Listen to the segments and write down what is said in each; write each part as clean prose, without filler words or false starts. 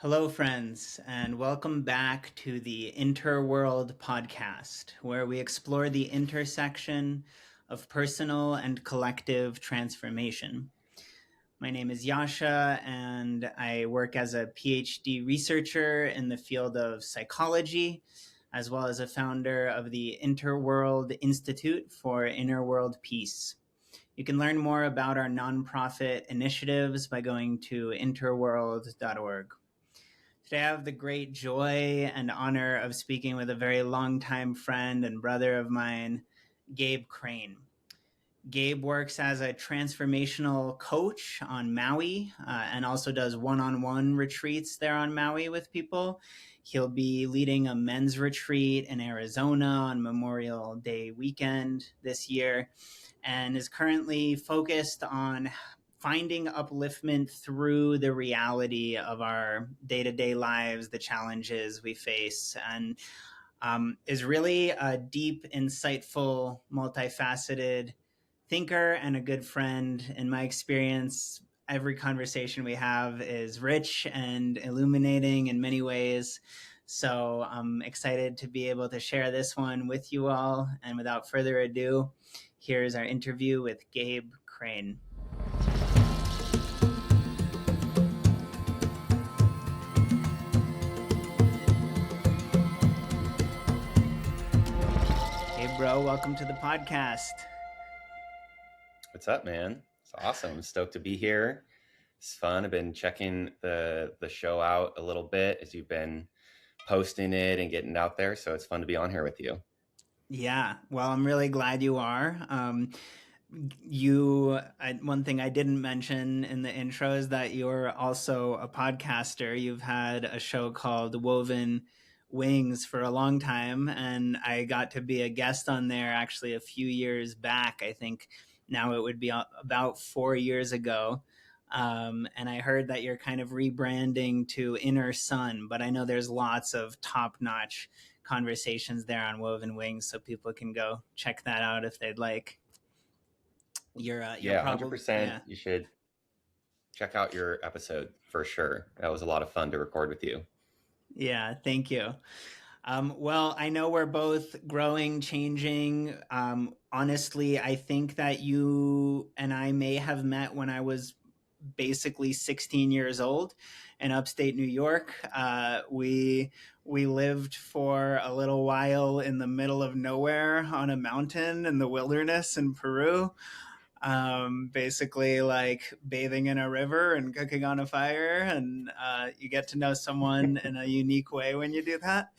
Hello, friends, and welcome back to the InterWorld Podcast, where we explore the intersection of personal and collective transformation. My name is Yasha, and I work as a PhD researcher in the field of psychology, as well as a founder of the InterWorld Institute for Inner World Peace. You can learn more about our nonprofit initiatives by going to interworld.org. Today, I have the great joy and honor of speaking with a very longtime friend and brother of mine, Gabe Crane. Gabe works as a transformational coach on Maui and also does one-on-one retreats there on Maui with people. He'll be leading a men's retreat in Arizona on Memorial Day weekend this year and is currently focused on finding upliftment through the reality of our day-to-day lives, the challenges we face, and is really a deep, insightful, multifaceted thinker and a good friend. In my experience, every conversation we have is rich and illuminating in many ways. So I'm excited to be able to share this one with you all. And without further ado, here's our interview with Gabe Crane. Hey, bro, welcome to the podcast. What's up, man? It's awesome. I'm stoked to be here. It's fun. I've been checking the show out a little bit as you've been posting it and getting it out there. So it's fun to be on here with you. Yeah, well, I'm really glad you are. One thing I didn't mention in the intro is that you're also a podcaster. You've had a show called Woven Wings for a long time, and I got to be a guest on there actually a few years back. I think now it would be about 4 years ago. And I heard that you're kind of rebranding to Inner Sun, but I know there's lots of top-notch conversations there on Woven Wings, so people can go check that out if they'd like. You're 100%. You should check out your episode for sure. That was a lot of fun to record with you. Yeah, thank you. Well, I know we're both growing, changing. Honestly, I think that you and I may have met when I was basically 16 years old in upstate New York. We lived for a little while in the middle of nowhere on a mountain in the wilderness in Peru. Basically like bathing in a river and cooking on a fire, and you get to know someone in a unique way when you do that.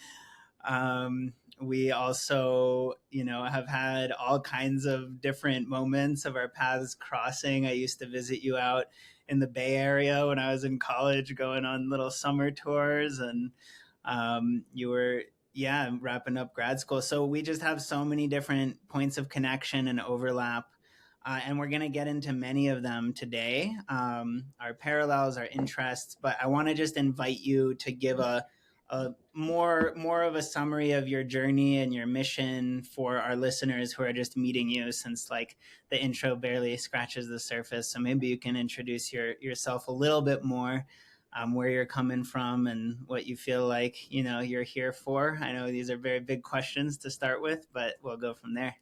We also, have had all kinds of different moments of our paths crossing. I used to visit you out in the Bay Area when I was in college, going on little summer tours, and you were, wrapping up grad school. So we just have so many different points of connection and overlap. And we're going to get into many of them today, our parallels, our interests. But I want to just invite you to give a more of a summary of your journey and your mission for our listeners who are just meeting you, since like the intro barely scratches the surface. So maybe you can introduce yourself a little bit more, where you're coming from and what you feel like, you're here for. I know these are very big questions to start with, but we'll go from there.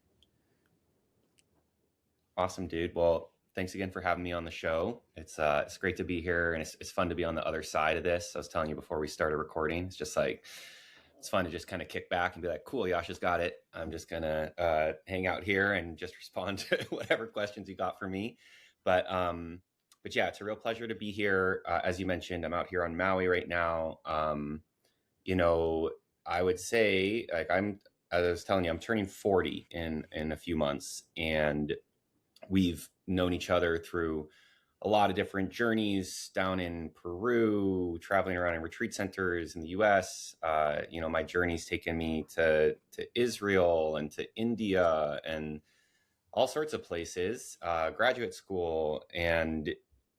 Awesome, dude. Well, thanks again for having me on the show. It's great to be here, and it's fun to be on the other side of this. I was telling you before we started recording, it's just like, it's fun to just kind of kick back and be like, cool, Yasha's got it. I'm just going to hang out here and just respond to whatever questions you got for me. But yeah, it's a real pleasure to be here. As you mentioned, I'm out here on Maui right now. I would say, like, as I was telling you, I'm turning 40 in a few months, and we've known each other through a lot of different journeys down in Peru, traveling around in retreat centers in the US. My journey's taken me to Israel and to India and all sorts of places, graduate school. And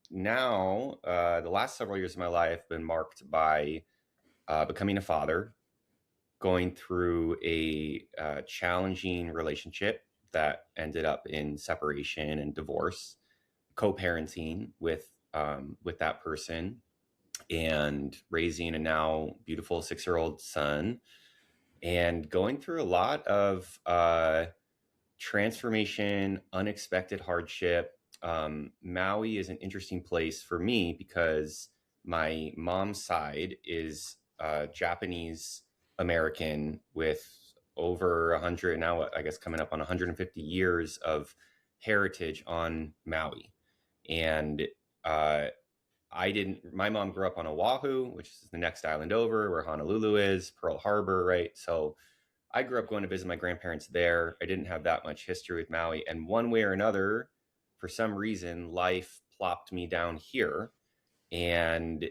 now the last several years of my life have been marked by becoming a father, going through a challenging relationship that ended up in separation and divorce, co-parenting with that person, and raising a now beautiful 6-year-old son, and going through a lot of transformation, unexpected hardship. Maui is an interesting place for me because my mom's side is Japanese American with over 100, now I guess coming up on 150 years of heritage on Maui. And my mom grew up on Oahu, which is the next island over where Honolulu is, Pearl Harbor, right? So I grew up going to visit my grandparents there. I didn't have that much history with Maui. And one way or another, for some reason, life plopped me down here. And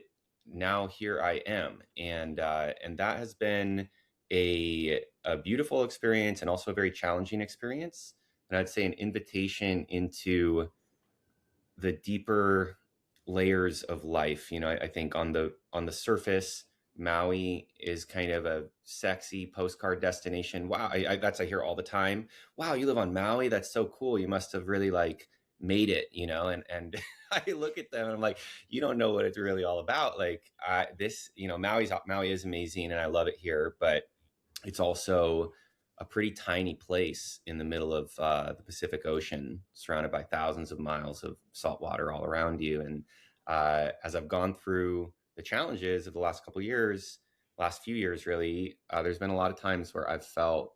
now here I am. And that has been a beautiful experience and also a very challenging experience. And I'd say an invitation into the deeper layers of life. I think on the surface, Maui is kind of a sexy postcard destination. Wow, I hear all the time. Wow, you live on Maui? That's so cool. You must have really like made it, and I look at them and I'm like, you don't know what it's really all about. Like Maui is amazing and I love it here, but it's also a pretty tiny place in the middle of the Pacific Ocean, surrounded by thousands of miles of salt water all around you. And as I've gone through the challenges of the last few years, really, there's been a lot of times where I've felt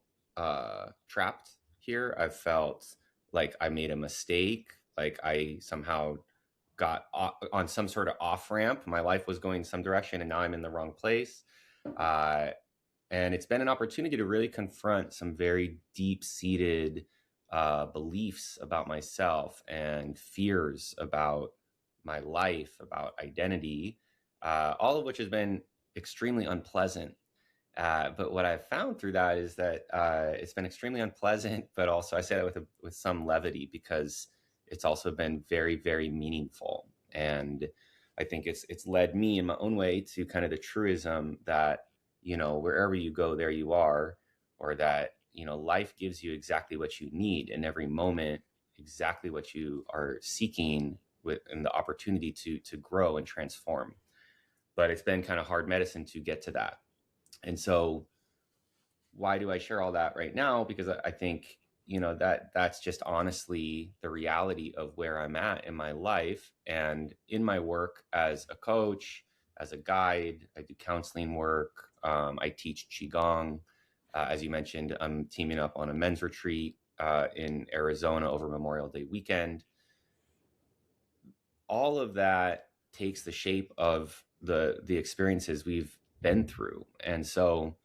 trapped here. I've felt like I made a mistake, like I somehow got on some sort of off ramp. My life was going some direction and now I'm in the wrong place. And it's been an opportunity to really confront some very deep-seated beliefs about myself and fears about my life, about identity, all of which has been extremely unpleasant. But what I've found through that is that it's been extremely unpleasant, but also I say that with some levity because it's also been very, very meaningful. And I think it's led me in my own way to kind of the truism that, wherever you go, there you are, or that, life gives you exactly what you need in every moment, exactly what you are seeking and the opportunity to grow and transform. But it's been kind of hard medicine to get to that. And so why do I share all that right now? Because I think, that's just honestly the reality of where I'm at in my life and in my work as a coach, as a guide. I do counseling work. I teach Qigong. As you mentioned, I'm teaming up on a men's retreat in Arizona over Memorial Day weekend. All of that takes the shape of the experiences we've been through. And so,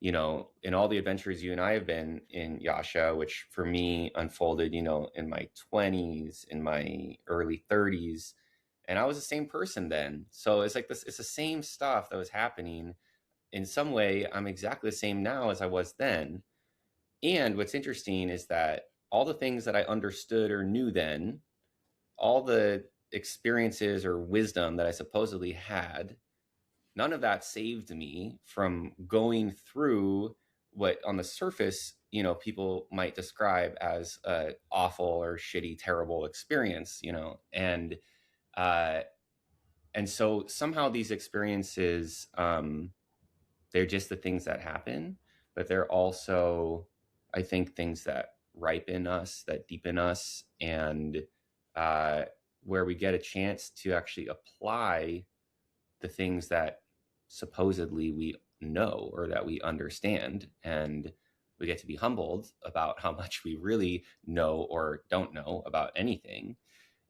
in all the adventures you and I have been in, Yasha, which for me unfolded, in my 20s, in my early 30s, and I was the same person then. So it's like this, it's the same stuff that was happening. In some way, I'm exactly the same now as I was then. And what's interesting is that all the things that I understood or knew then, all the experiences or wisdom that I supposedly had, none of that saved me from going through what on the surface, people might describe as a awful or shitty, terrible experience, and so somehow these experiences, they're just the things that happen, but they're also, I think, things that ripen us, that deepen us, and where we get a chance to actually apply the things that supposedly we know or that we understand. And we get to be humbled about how much we really know or don't know about anything.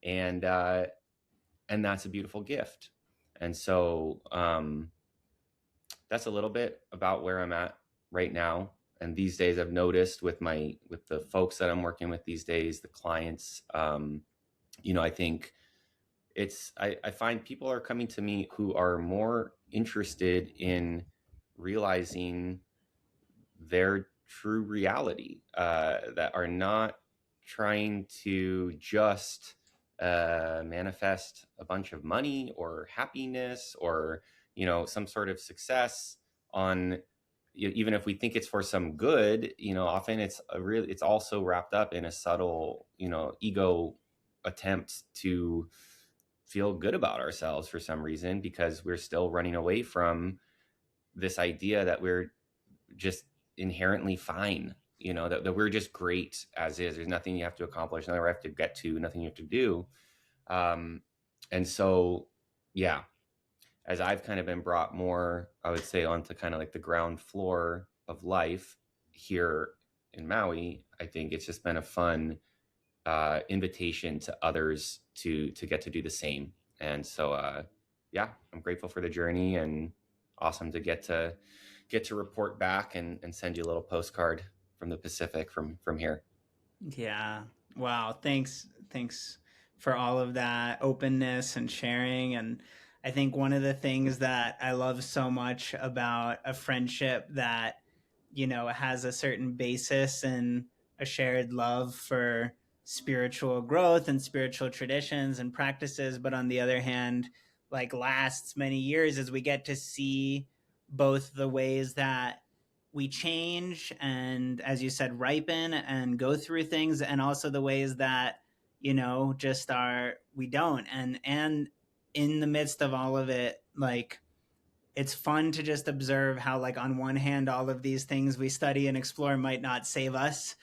And that's a beautiful gift. And so that's a little bit about where I'm at right now. And these days I've noticed with the folks that I'm working with these days, the clients, I think I find people are coming to me who are more interested in realizing their true reality, that are not trying to just manifest a bunch of money or happiness or, some sort of success on, even if we think it's for some good, often it's also wrapped up in a subtle, ego attempt to feel good about ourselves for some reason, because we're still running away from this idea that we're just inherently fine, that we're just great as is. There's nothing you have to accomplish, nothing you have to get to, nothing you have to do. And so, yeah, as I've kind of been brought more, I would say, onto kind of like the ground floor of life here in Maui, I think it's just been a fun invitation to others to get to do the same. And so, yeah, I'm grateful for the journey, and awesome to get to report back and send you a little postcard from the Pacific from here. Yeah. Wow. Thanks for all of that openness and sharing. And I think one of the things that I love so much about a friendship that, has a certain basis in a shared love for spiritual growth and spiritual traditions and practices, but on the other hand, like lasts many years, as we get to see both the ways that we change and, as you said, ripen and go through things, and also the ways that just are we don't. And in the midst of all of it, like, it's fun to just observe how, like, on one hand, all of these things we study and explore might not save us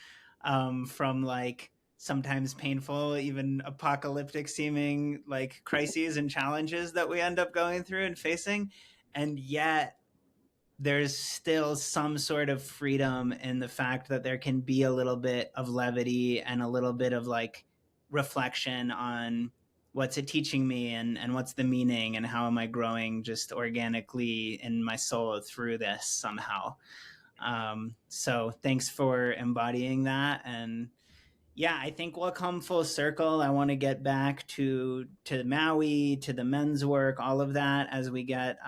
from, like, sometimes painful, even apocalyptic seeming, like, crises and challenges that we end up going through and facing. And yet there's still some sort of freedom in the fact that there can be a little bit of levity and a little bit of, like, reflection on what's it teaching me, and what's the meaning, and how am I growing just organically in my soul through this somehow. So thanks for embodying that. And yeah, I think we'll come full circle. I want to get back to Maui, to the men's work, all of that as we get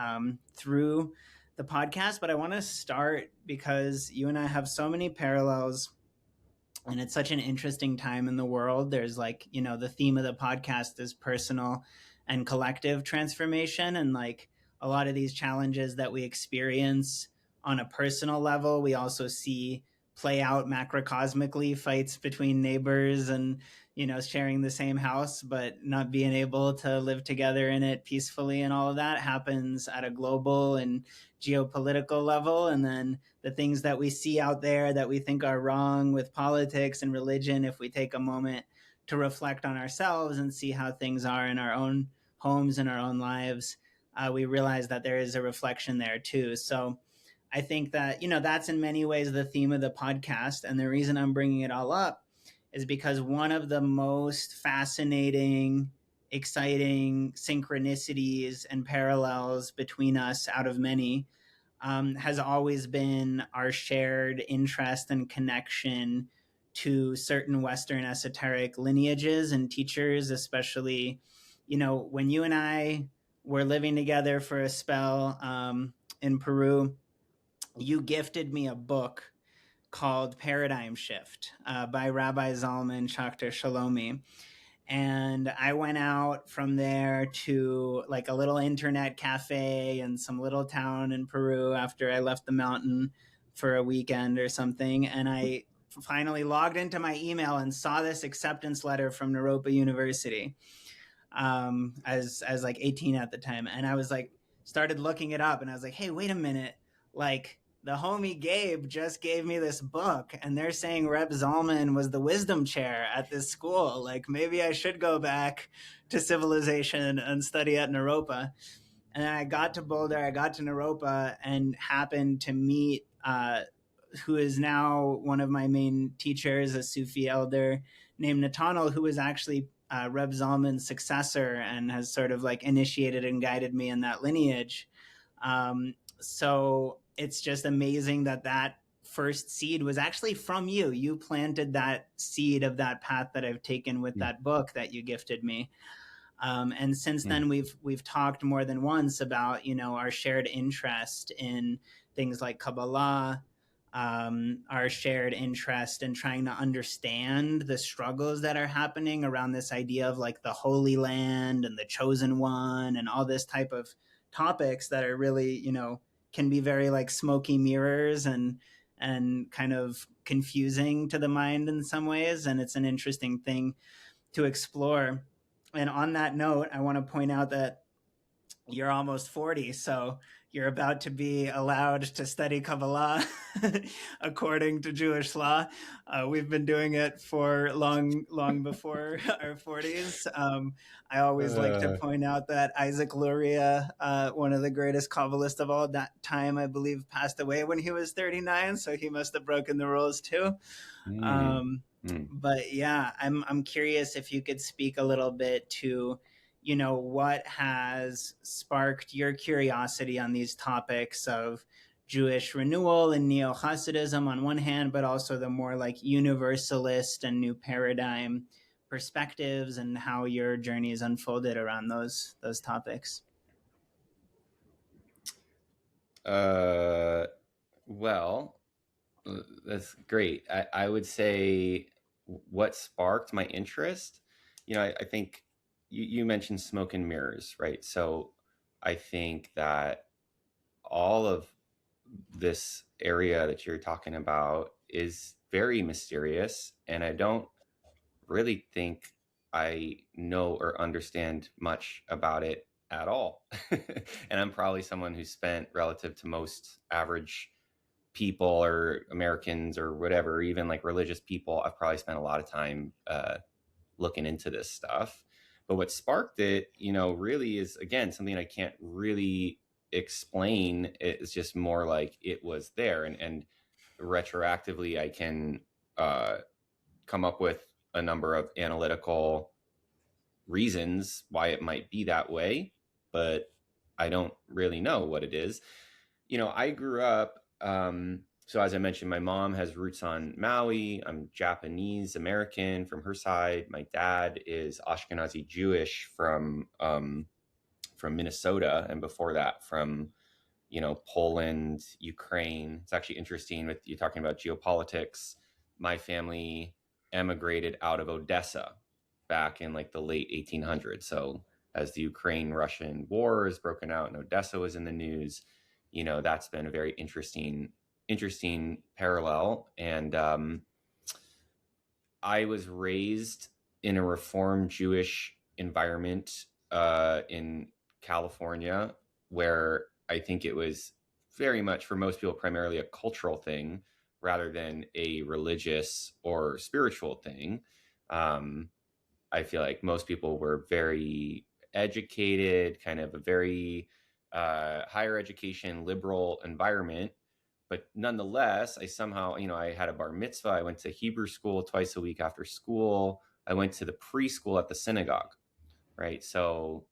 through the podcast. But I want to start because you and I have so many parallels, and it's such an interesting time in the world. There's, like, the theme of the podcast is personal and collective transformation, and, like, a lot of these challenges that we experience on a personal level, we also see play out macrocosmically, fights between neighbors and, sharing the same house but not being able to live together in it peacefully, and all of that happens at a global and geopolitical level. And then the things that we see out there that we think are wrong with politics and religion, if we take a moment to reflect on ourselves and see how things are in our own homes and our own lives, we realize that there is a reflection there too. So I think that, that's in many ways the theme of the podcast. And the reason I'm bringing it all up is because one of the most fascinating, exciting synchronicities and parallels between us, out of many, has always been our shared interest and connection to certain Western esoteric lineages and teachers, especially, when you and I were living together for a spell in Peru, you gifted me a book called Paradigm Shift by Rabbi Zalman Schachter Shalomi. And I went out from there to, like, a little internet cafe in some little town in Peru after I left the mountain for a weekend or something. And I finally logged into my email and saw this acceptance letter from Naropa University as like 18 at the time. And I was like, started looking it up, and I was like, hey, wait a minute. Like, the homie Gabe just gave me this book, and they're saying Reb Zalman was the wisdom chair at this school. Like, maybe I should go back to civilization and study at Naropa. And then I got to Boulder, I got to Naropa, and happened to meet who is now one of my main teachers, a Sufi elder named Natanel, who was actually Reb Zalman's successor and has sort of, like, initiated and guided me in that lineage. So it's just amazing that first seed was actually from you. You planted that seed of that path that I've taken with that book that you gifted me. And since then, we've talked more than once about, our shared interest in things like Kabbalah, our shared interest in trying to understand the struggles that are happening around this idea of, like, the Holy Land and the Chosen One and all this type of topics that are really, can be very, like, smoky mirrors and kind of confusing to the mind in some ways. And it's an interesting thing to explore. And on that note, I want to point out that you're almost 40, so you're about to be allowed to study Kabbalah according to Jewish law. We've been doing it for long before our 40s. I always like to point out that Isaac Luria, one of the greatest Kabbalists of all that time, I believe, passed away when he was 39, so he must have broken the rules too. But yeah, I'm curious if you could speak a little bit to, what has sparked your curiosity on these topics of Jewish renewal and neo-Hasidism on one hand, but also the more like universalist and new paradigm perspectives, and how your journey has unfolded around those topics. Well, that's great. I would say what sparked my interest, I think you mentioned smoke and mirrors, right? So I think that all of this area that you're talking about is very mysterious, and I don't really think I know or understand much about it at all. And I'm probably someone who spent, relative to most average people or Americans or whatever, even like religious people, I've probably spent a lot of time looking into this stuff. But what sparked it, really is, again, something I can't really explain. It's just more like it was there. And retroactively, I can come up with a number of analytical reasons why it might be that way, but I don't really know what it is. I grew up, so as I mentioned, my mom has roots on Maui. I'm Japanese American from her side. My dad is Ashkenazi Jewish from Minnesota, and before that from Poland, Ukraine. It's actually interesting with you talking about geopolitics. My family emigrated out of Odessa back in like the late 1800s. So as the Ukraine-Russian war has broken out and Odessa was in the news, that's been a very interesting parallel. And I was raised in a Reform Jewish environment in California, where I think it was very much, for most people, primarily a cultural thing rather than a religious or spiritual thing. I feel like most people were very educated, kind of a very higher education, liberal environment. But nonetheless, I somehow, I had a bar mitzvah. I went to Hebrew school twice a week after school. I went to the preschool at the synagogue, right? So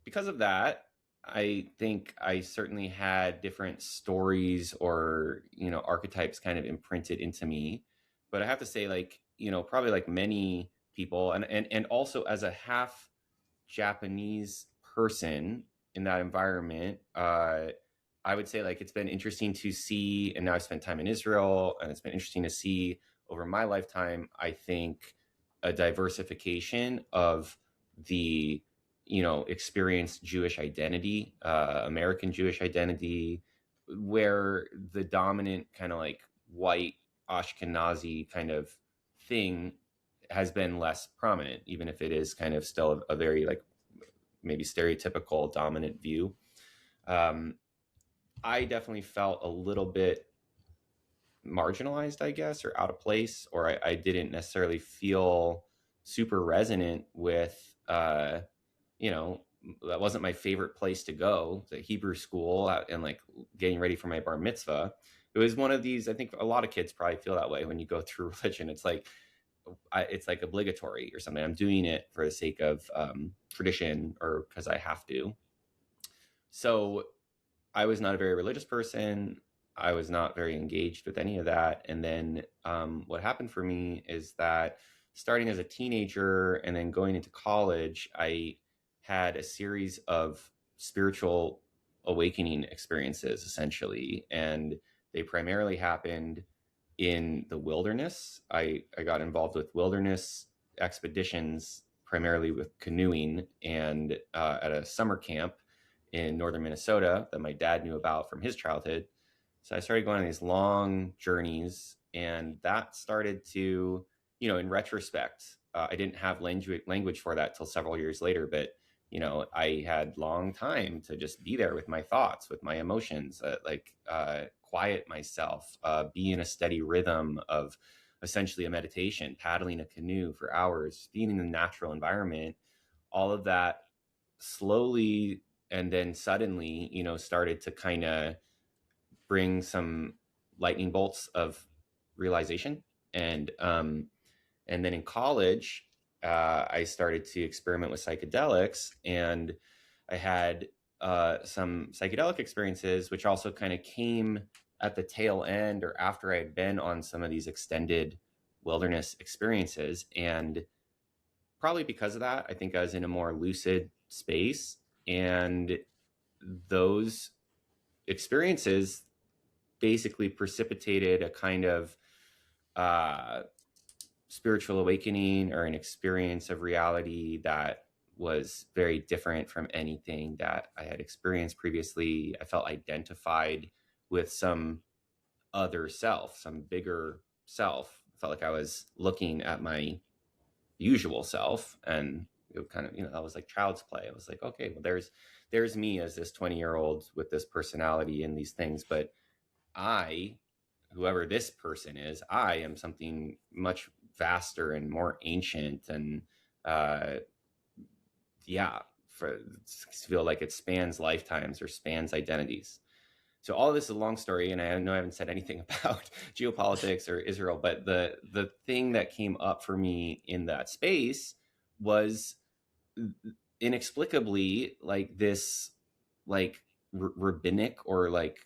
because of that, I think I certainly had different stories or, archetypes kind of imprinted into me. But I have to say, like, probably like many people, and also as a half Japanese person in that environment, I would say like it's been interesting to see, and now I've spent time in Israel, and it's been interesting to see over my lifetime, I think, a diversification of the, experienced Jewish identity, American Jewish identity, where the dominant kind of like white Ashkenazi kind of thing has been less prominent, even if it is kind of still a very like maybe stereotypical dominant view. I definitely felt a little bit marginalized, I guess, or out of place, or I didn't necessarily feel super resonant with, that wasn't my favorite place to go, the Hebrew school, and like getting ready for my bar mitzvah. It was one of these, I think a lot of kids probably feel that way when you go through religion. It's like, it's like obligatory or something. I'm doing it for the sake of tradition or because I have to. So I was not a very religious person. I was not very engaged with any of that. And then what happened for me is that starting as a teenager and then going into college, I had a series of spiritual awakening experiences, essentially. And they primarily happened in the wilderness. I got involved with wilderness expeditions, primarily with canoeing, and at a summer camp in northern Minnesota that my dad knew about from his childhood. So I started going on these long journeys, and that started to, in retrospect, I didn't have language for that till several years later, but I had long time to just be there with my thoughts, with my emotions, quiet myself, be in a steady rhythm of essentially a meditation, paddling a canoe for hours, being in the natural environment. All of that slowly and then suddenly, started to kind of bring some lightning bolts of realization. And then in college, I started to experiment with psychedelics, and I had some psychedelic experiences, which also kind of came at the tail end or after I had been on some of these extended wilderness experiences. And probably because of that, I think I was in a more lucid space. And those experiences basically precipitated a kind of uh, spiritual awakening or an experience of reality that was very different from anything that I had experienced previously. I felt identified with some other self, some bigger self. I felt like I was looking at my usual self, and it kind of, that was like child's play. I was like, okay, well, there's me as this 20-year-old with this personality and these things, but I, whoever this person is, I am something much vaster and more ancient, and uh, yeah, feel like it spans lifetimes or spans identities. So all of this is a long story, and I know I haven't said anything about geopolitics or Israel, but the thing that came up for me in that space was inexplicably like this, like rabbinic or like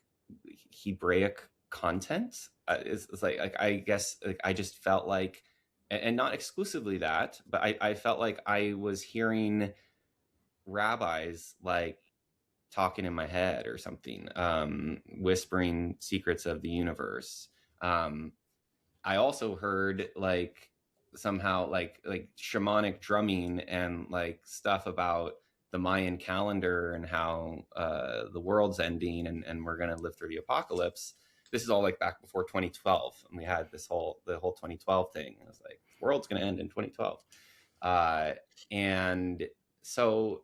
Hebraic content. It's like I guess like I just felt like, and not exclusively that, but I felt like I was hearing rabbis like talking in my head or something, whispering secrets of the universe. I also heard like somehow like shamanic drumming and like stuff about the Mayan calendar and how the world's ending, and we're going to live through the apocalypse. This is all like back before 2012, and we had the whole 2012 thing. I was like, the world's going to end in 2012, and so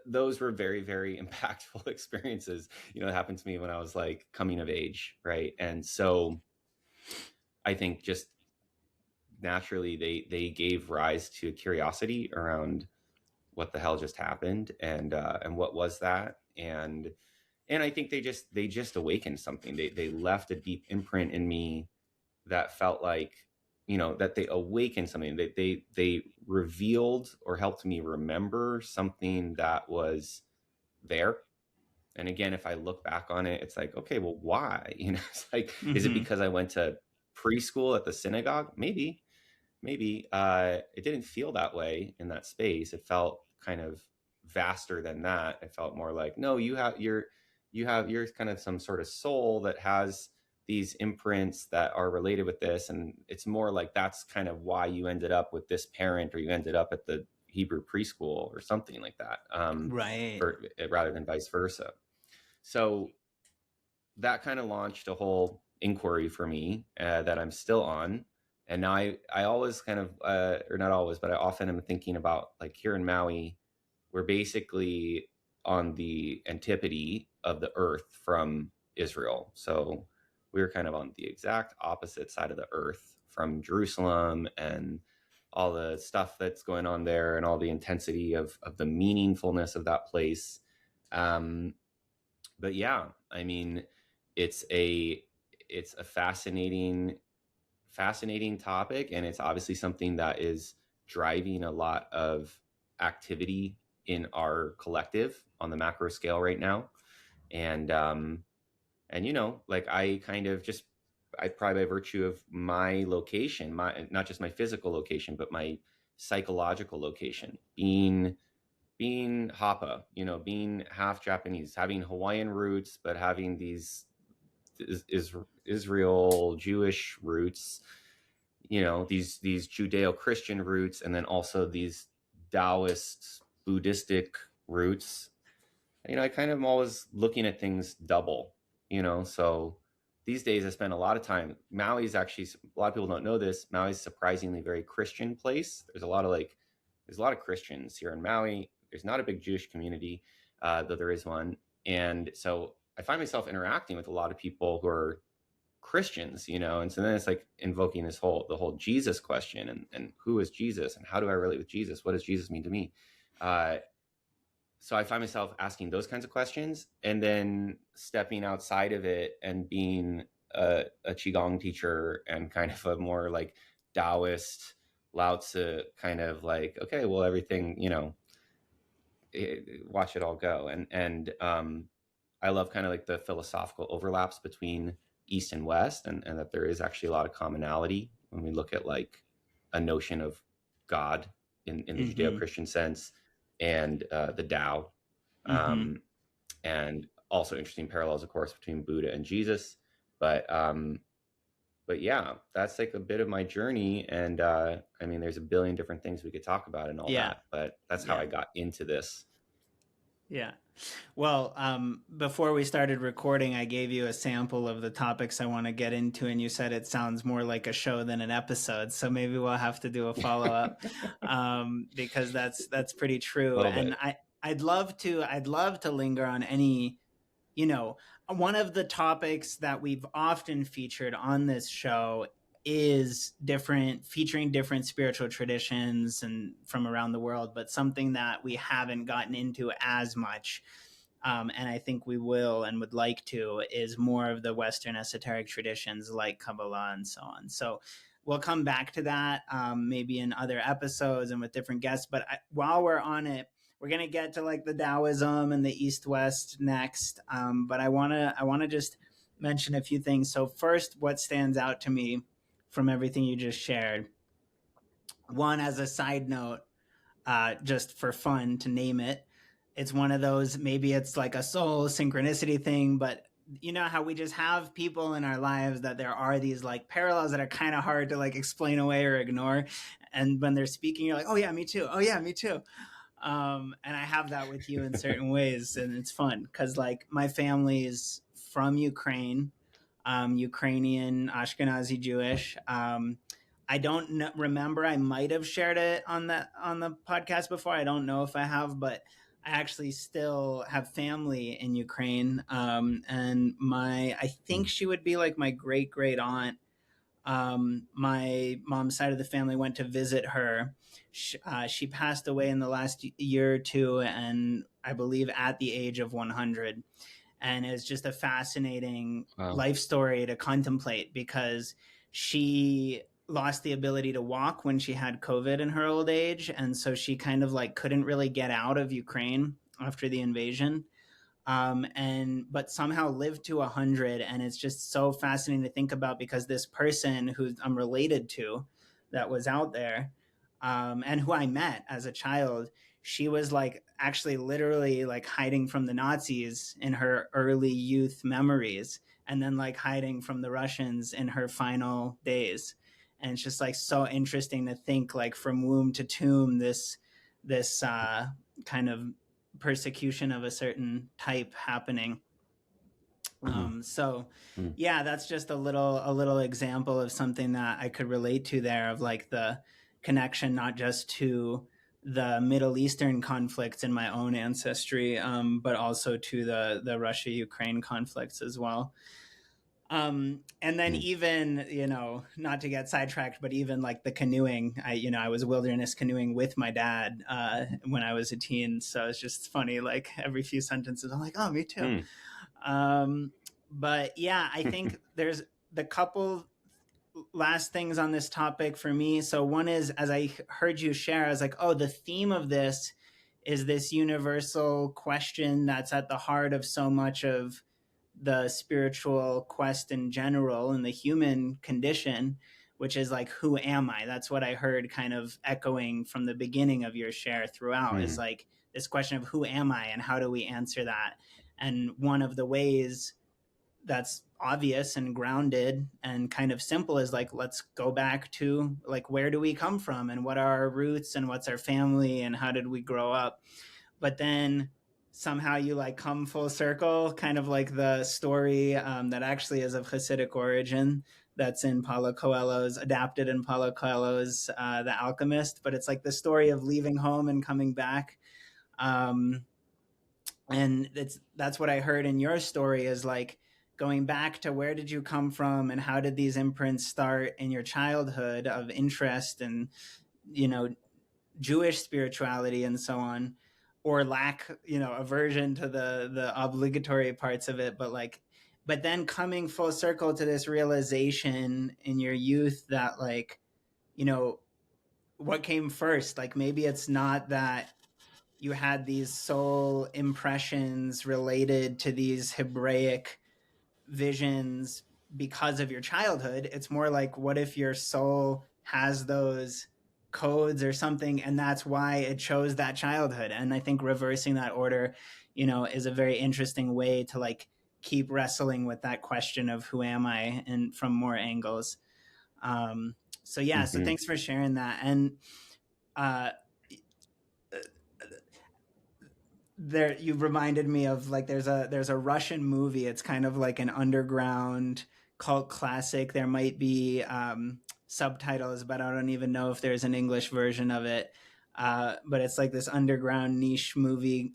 those were very, very impactful experiences. It happened to me when I was like coming of age, right? And so I think just naturally they gave rise to a curiosity around what the hell just happened, and what was that, and I think they just awakened something. They left a deep imprint in me that felt like, that they awakened something. They revealed or helped me remember something that was there. And again, if I look back on it, it's like, okay, well, why? It's like, is it because I went to preschool at the synagogue? Maybe. It didn't feel that way in that space. It felt kind of vaster than that. It felt more like, no, you're kind of some sort of soul that has these imprints that are related with this, and it's more like that's kind of why you ended up with this parent, or you ended up at the Hebrew preschool or something like that, Right. rather than vice versa. So that kind of launched a whole inquiry for me that I'm still on. And now I always kind of, or not always, but I often am thinking about, like, here in Maui, we're basically on the antipode of the earth from Israel. So we're kind of on the exact opposite side of the earth from Jerusalem and all the stuff that's going on there and all the intensity of the meaningfulness of that place. But yeah, I mean, it's a fascinating topic, and it's obviously something that is driving a lot of activity in our collective on the macro scale right now. And like I kind of just, I probably by virtue of my location, my, not just my physical location, but my psychological location, being Hapa, being half Japanese, having Hawaiian roots, but having these Israel Jewish roots, these Judeo-Christian roots, and then also these Taoist Buddhistic roots. I kind of am always looking at things double, so these days I spend a lot of time. Maui's actually, a lot of people don't know this, Maui's surprisingly very Christian place. There's a lot of Christians here in Maui. There's not a big Jewish community, though there is one. And so I find myself interacting with a lot of people who are Christians, and so then it's like invoking the whole Jesus question, and who is Jesus, and how do I relate with Jesus? What does Jesus mean to me? So I find myself asking those kinds of questions, and then stepping outside of it and being a Qigong teacher and kind of a more like Taoist, Lao Tzu kind of like, okay, well, everything, watch it all go. And I love kind of like the philosophical overlaps between East and West, and that there is actually a lot of commonality when we look at like a notion of God in the Mm-hmm. Judeo-Christian sense, and the Tao. Mm-hmm. And also interesting parallels, of course, between Buddha and Jesus. But yeah, that's like a bit of my journey. And I mean, there's a billion different things we could talk about and all that, but that's how I got into this. Yeah. Well, before we started recording, I gave you a sample of the topics I want to get into, and you said it sounds more like a show than an episode. So maybe we'll have to do a follow-up, because that's pretty true. And I'd love to linger on any, one of the topics that we've often featured on this show is featuring different spiritual traditions and from around the world, but something that we haven't gotten into as much, and I think we will and would like to, is more of the Western esoteric traditions like Kabbalah and so on. So we'll come back to that, maybe in other episodes and with different guests. But while we're on it, we're going to get to like the Taoism and the East-West next. But I want to just mention a few things. So first, what stands out to me from everything you just shared. One, as a side note, just for fun to name it, it's one of those, maybe it's like a soul synchronicity thing, but you know how we just have people in our lives that there are these like parallels that are kind of hard to like explain away or ignore. And when they're speaking, you're like, oh yeah, me too. Oh yeah, me too. And I have that with you in certain ways. And it's fun because like my family is from Ukraine. Ukrainian, Ashkenazi Jewish. I don't remember. I might have shared it on the podcast before. I don't know if I have, but I actually still have family in Ukraine. And I think she would be like my great great aunt. My mom's side of the family went to visit her. She passed away in the last year or two, and I believe at the age of 100. And it's just a fascinating life story to contemplate because she lost the ability to walk when she had COVID in her old age. And so she kind of like couldn't really get out of Ukraine after the invasion. But somehow lived to 100. And it's just so fascinating to think about because this person who I'm related to that was out there, and who I met as a child, she was like actually literally like hiding from the Nazis in her early youth memories, and then like hiding from the Russians in her final days. And it's just like so interesting to think like from womb to tomb, this kind of persecution of a certain type happening. So yeah, that's just a little example of something that I could relate to there, of like the connection not just to the Middle Eastern conflicts in my own ancestry, but also to the Russia-Ukraine conflicts as well. And then even, not to get sidetracked, but even like the canoeing, I was wilderness canoeing with my dad when I was a teen. So it's just funny, like every few sentences, I'm like, oh, me too. But yeah, I think there's the couple last things on this topic for me. So one is, as I heard you share, I was like, oh, the theme of this is this universal question that's at the heart of so much of the spiritual quest in general and the human condition, which is like, who am I? That's what I heard kind of echoing from the beginning of your share throughout, is like this question of who am I and how do we answer that? And one of the ways that's obvious and grounded and kind of simple is like, let's go back to like, where do we come from and what are our roots and what's our family and how did we grow up? But then somehow you like come full circle, kind of like the story that actually is of Hasidic origin that's in Paulo Coelho's, adapted in Paulo Coelho's The Alchemist, but it's like the story of leaving home and coming back. Um, and that's what I heard in your story, is like going back to where did you come from and how did these imprints start in your childhood of interest and, you know, Jewish spirituality and so on, or lack, aversion to the obligatory parts of it, but then coming full circle to this realization in your youth that, like, what came first? Like, maybe it's not that you had these soul impressions related to these Hebraic visions because of your childhood. It's more like, what if your soul has those codes or something, and that's why it chose that childhood? And I think reversing that order, is a very interesting way to like keep wrestling with that question of who am I, and from more angles. So yeah, so thanks for sharing that. And uh, there, you reminded me of, like, there's a Russian movie. It's kind of like an underground cult classic. There might be subtitles, but I don't even know if there's an English version of it. But it's like this underground niche movie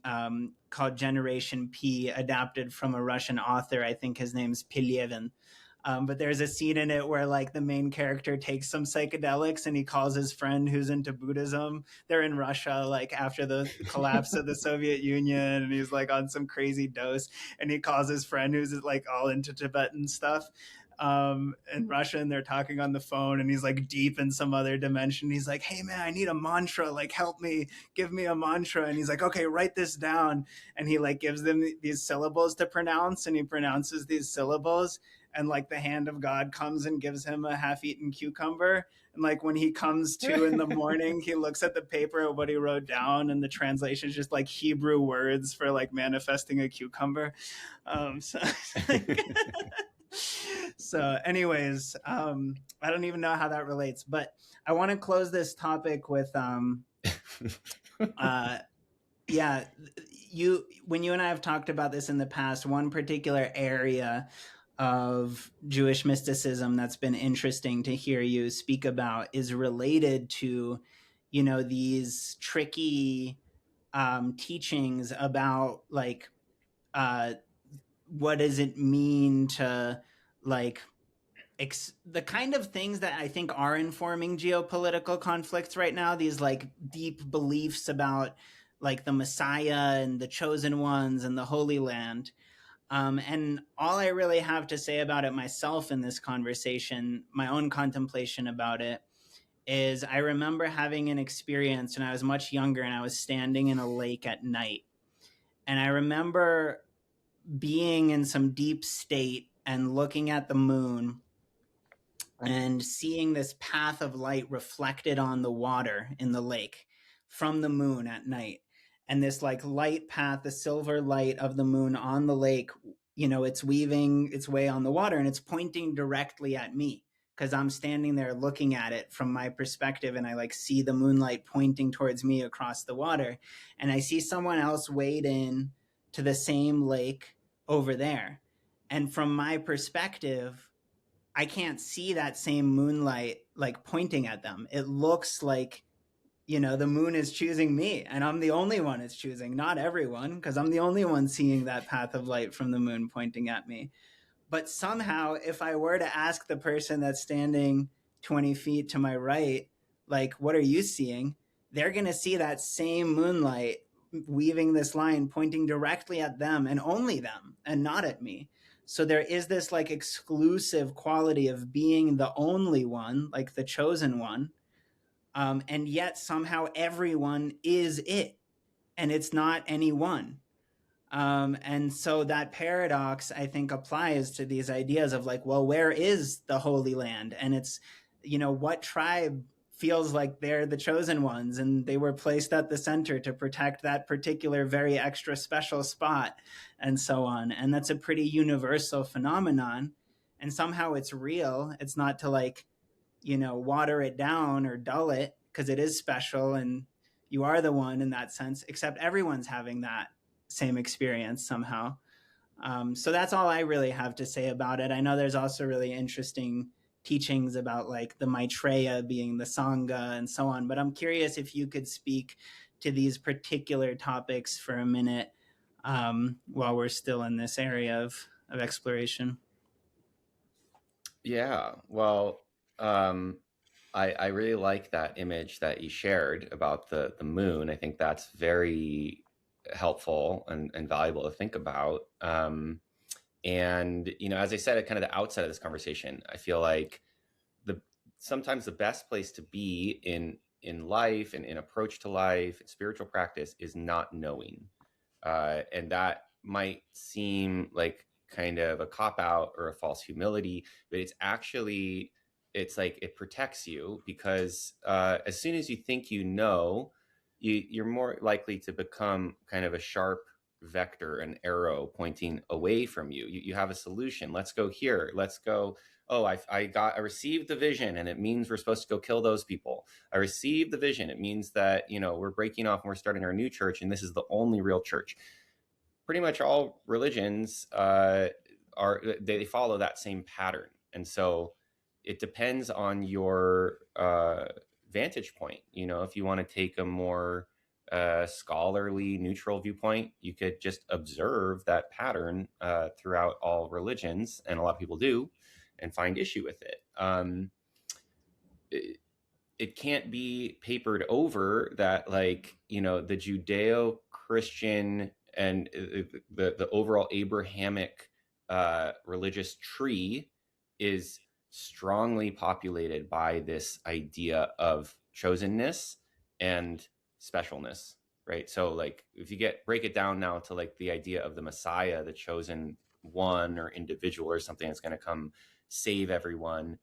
called Generation P, adapted from a Russian author. I think his name's Pilyevin. But there's a scene in it where, like, the main character takes some psychedelics and he calls his friend who's into Buddhism. They're in Russia, like, after the collapse of the Soviet Union, and he's like on some crazy dose, and he calls his friend who's like all into Tibetan stuff in Russia, and they're talking on the phone, and he's like deep in some other dimension. He's like, hey man, I need a mantra, like help me, give me a mantra. And he's like, okay, write this down. And he like gives them these syllables to pronounce, and he pronounces these syllables, and like the hand of God comes and gives him a half-eaten cucumber. And like when he comes to in the morning, he looks at the paper of what he wrote down, and the translation is just like Hebrew words for like manifesting a cucumber. So, so anyways, I don't even know how that relates, but I want to close this topic with yeah, when you and I have talked about this in the past, one particular area of Jewish mysticism that's been interesting to hear you speak about is related to, these tricky teachings about, like, what does it mean to, like, the kind of things that I think are informing geopolitical conflicts right now, these like deep beliefs about like the Messiah and the chosen ones and the Holy Land. And all I really have to say about it myself in this conversation, my own contemplation about it, is I remember having an experience when I was much younger, and I was standing in a lake at night. And I remember being in some deep state and looking at the moon and seeing this path of light reflected on the water in the lake from the moon at night. And this like light path, the silver light of the moon on the lake, it's weaving its way on the water, and it's pointing directly at me because I'm standing there looking at it from my perspective, and I like see the moonlight pointing towards me across the water. And I see someone else wade in to the same lake over there. And from my perspective, I can't see that same moonlight like pointing at them. It looks like, the moon is choosing me, and I'm the only one it's choosing, not everyone, because I'm the only one seeing that path of light from the moon pointing at me. But somehow, if I were to ask the person that's standing 20 feet to my right, like, what are you seeing? They're going to see that same moonlight weaving this line pointing directly at them and only them and not at me. So there is this like exclusive quality of being the only one, like the chosen one. And yet somehow everyone is it, and it's not any one. And so that paradox, I think, applies to these ideas of like, well, where is the Holy Land? And it's, what tribe feels like they're the chosen ones and they were placed at the center to protect that particular very extra special spot, and so on. And that's a pretty universal phenomenon. And somehow it's real. It's not to like, water it down or dull it, because it is special and you are the one in that sense, except everyone's having that same experience somehow. So that's all I really have to say about it. I know there's also really interesting teachings about like the Maitreya being the Sangha and so on, but I'm curious if you could speak to these particular topics for a minute while we're still in this area of exploration. Yeah, well, um, I really like that image that you shared about the moon. I think that's very helpful and valuable to think about. And as I said at kind of the outset of this conversation, I feel like the sometimes the best place to be in life and in approach to life and spiritual practice is not knowing. And that might seem like kind of a cop out or a false humility, but it's like it protects you because as soon as you think you're more likely to become kind of a sharp vector, an arrow pointing away from you. You have a solution. Let's go here. Let's go. Oh, I received the vision, and it means we're supposed to go kill those people. I received the vision. It means that, we're breaking off and we're starting our new church, and this is the only real church. Pretty much all religions they follow that same pattern. And so it depends on your vantage point. If you want to take a more scholarly, neutral viewpoint, you could just observe that pattern throughout all religions, and a lot of people do, and find issue with it. It can't be papered over that, like, the Judeo-Christian and the overall Abrahamic religious tree is strongly populated by this idea of chosenness and specialness, right? So, like, if you break it down now to like the idea of the Messiah, the chosen one or individual or something that's going to come save everyone.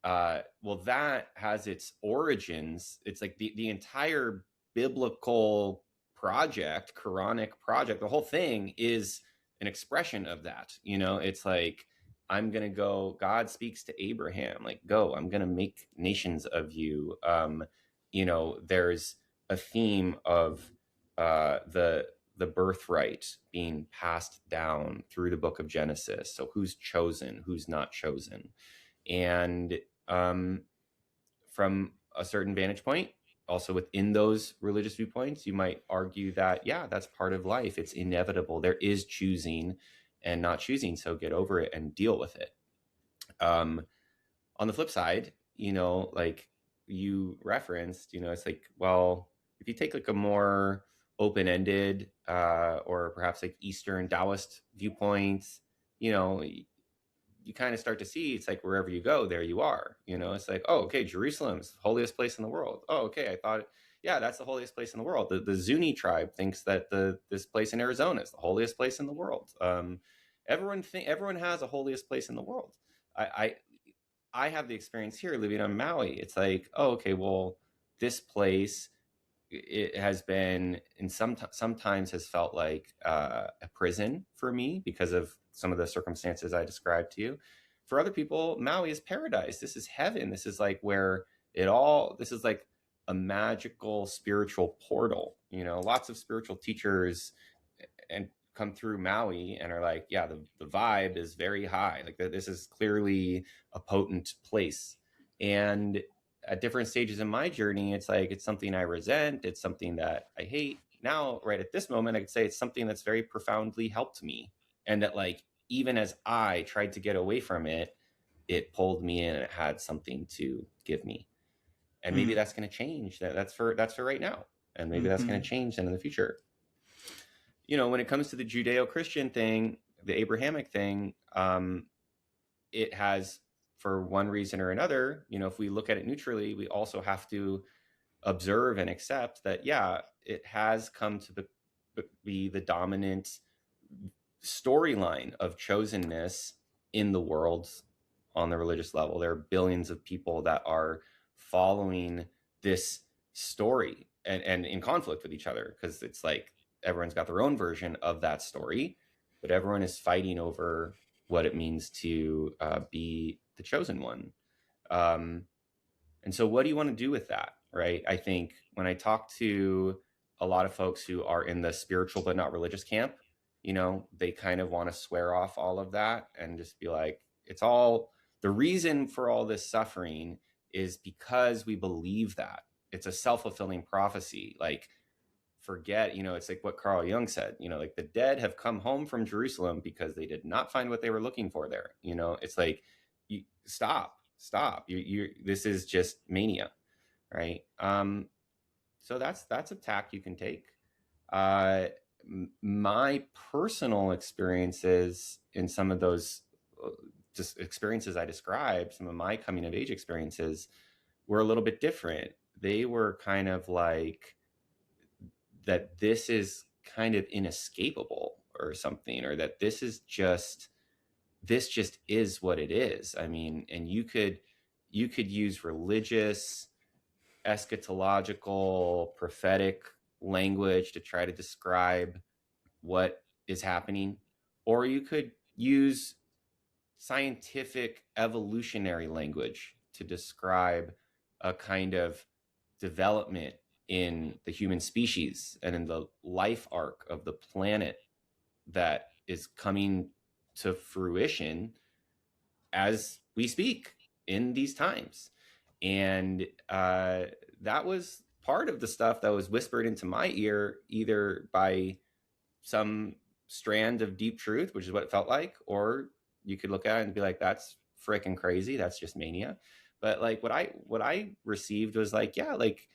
Well, that has its origins. It's like the entire biblical project, Quranic project, the whole thing is an expression of that. It's like, I'm going to go, God speaks to Abraham, like, go, I'm going to make nations of you. There's a theme of the birthright being passed down through the book of Genesis. So who's chosen, who's not chosen? And from a certain vantage point, also within those religious viewpoints, you might argue that, yeah, that's part of life. It's inevitable. There is choosing and not choosing. So get over it and deal with it. On the flip side, like you referenced, it's like, well, if you take like a more open-ended or perhaps like Eastern Taoist viewpoint, you kind of start to see it's like wherever you go, there you are. It's like, oh, okay, Jerusalem's the holiest place in the world. Oh, okay, I thought, yeah, that's the holiest place in the world. The Zuni tribe thinks that this place in Arizona is the holiest place in the world. Everyone has a holiest place in the world. I have the experience here living on Maui. It's like, oh, okay, well, this place, it has been, and sometimes has felt like a prison for me because of some of the circumstances I described to you. For other people, Maui is paradise. This is heaven. This is like where this is like a magical spiritual portal. Lots of spiritual teachers and come through Maui and are like, yeah, the vibe is very high. Like, this is clearly a potent place. And at different stages in my journey, it's like, it's something I resent. It's something that I hate. Now, right at this moment, I could say it's something that's very profoundly helped me. And that, like, even as I tried to get away from it, it pulled me in and it had something to give me. And maybe that's going to change. That's for right now. And maybe that's going to change then in the future. When it comes to the Judeo-Christian thing, the Abrahamic thing, it has, for one reason or another, if we look at it neutrally, we also have to observe and accept that, yeah, it has come to be the dominant storyline of chosenness in the world on the religious level. There are billions of people that are following this story and in conflict with each other, because it's like everyone's got their own version of that story, but everyone is fighting over what it means to be the chosen one. And so what do you want to do with that, right? I think when I talk to a lot of folks who are in the spiritual but not religious camp, they kind of want to swear off all of that and just be like, it's all the reason for all this suffering is because we believe that it's a self-fulfilling prophecy. Like, forget, it's like what Carl Jung said, like the dead have come home from Jerusalem because they did not find what they were looking for there. It's like, you stop. This is just mania, right? So that's a tack you can take. My personal experiences in some of those just experiences I described, some of my coming of age experiences were a little bit different. They were kind of like that this is kind of inescapable or something, or that this just is what it is. I mean, and you could use religious, eschatological, prophetic language to try to describe what is happening, or you could use scientific evolutionary language to describe a kind of development in the human species and in the life arc of the planet that is coming to fruition as we speak in these times. And that was part of the stuff that was whispered into my ear, either by some strand of deep truth, which is what it felt like, or you could look at it and be like, that's freaking crazy. That's just mania. But like what I received was like, yeah, like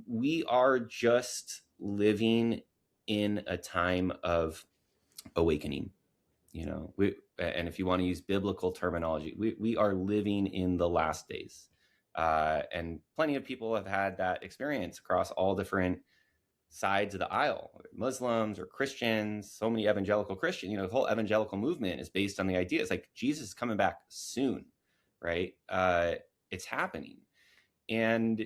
we are just living in a time of awakening, and if you want to use biblical terminology, we are living in the last days. And plenty of people have had that experience across all different sides of the aisle, Muslims or Christians. So many evangelical Christians, the whole evangelical movement is based on the idea. It's like Jesus is coming back soon, right? It's happening. And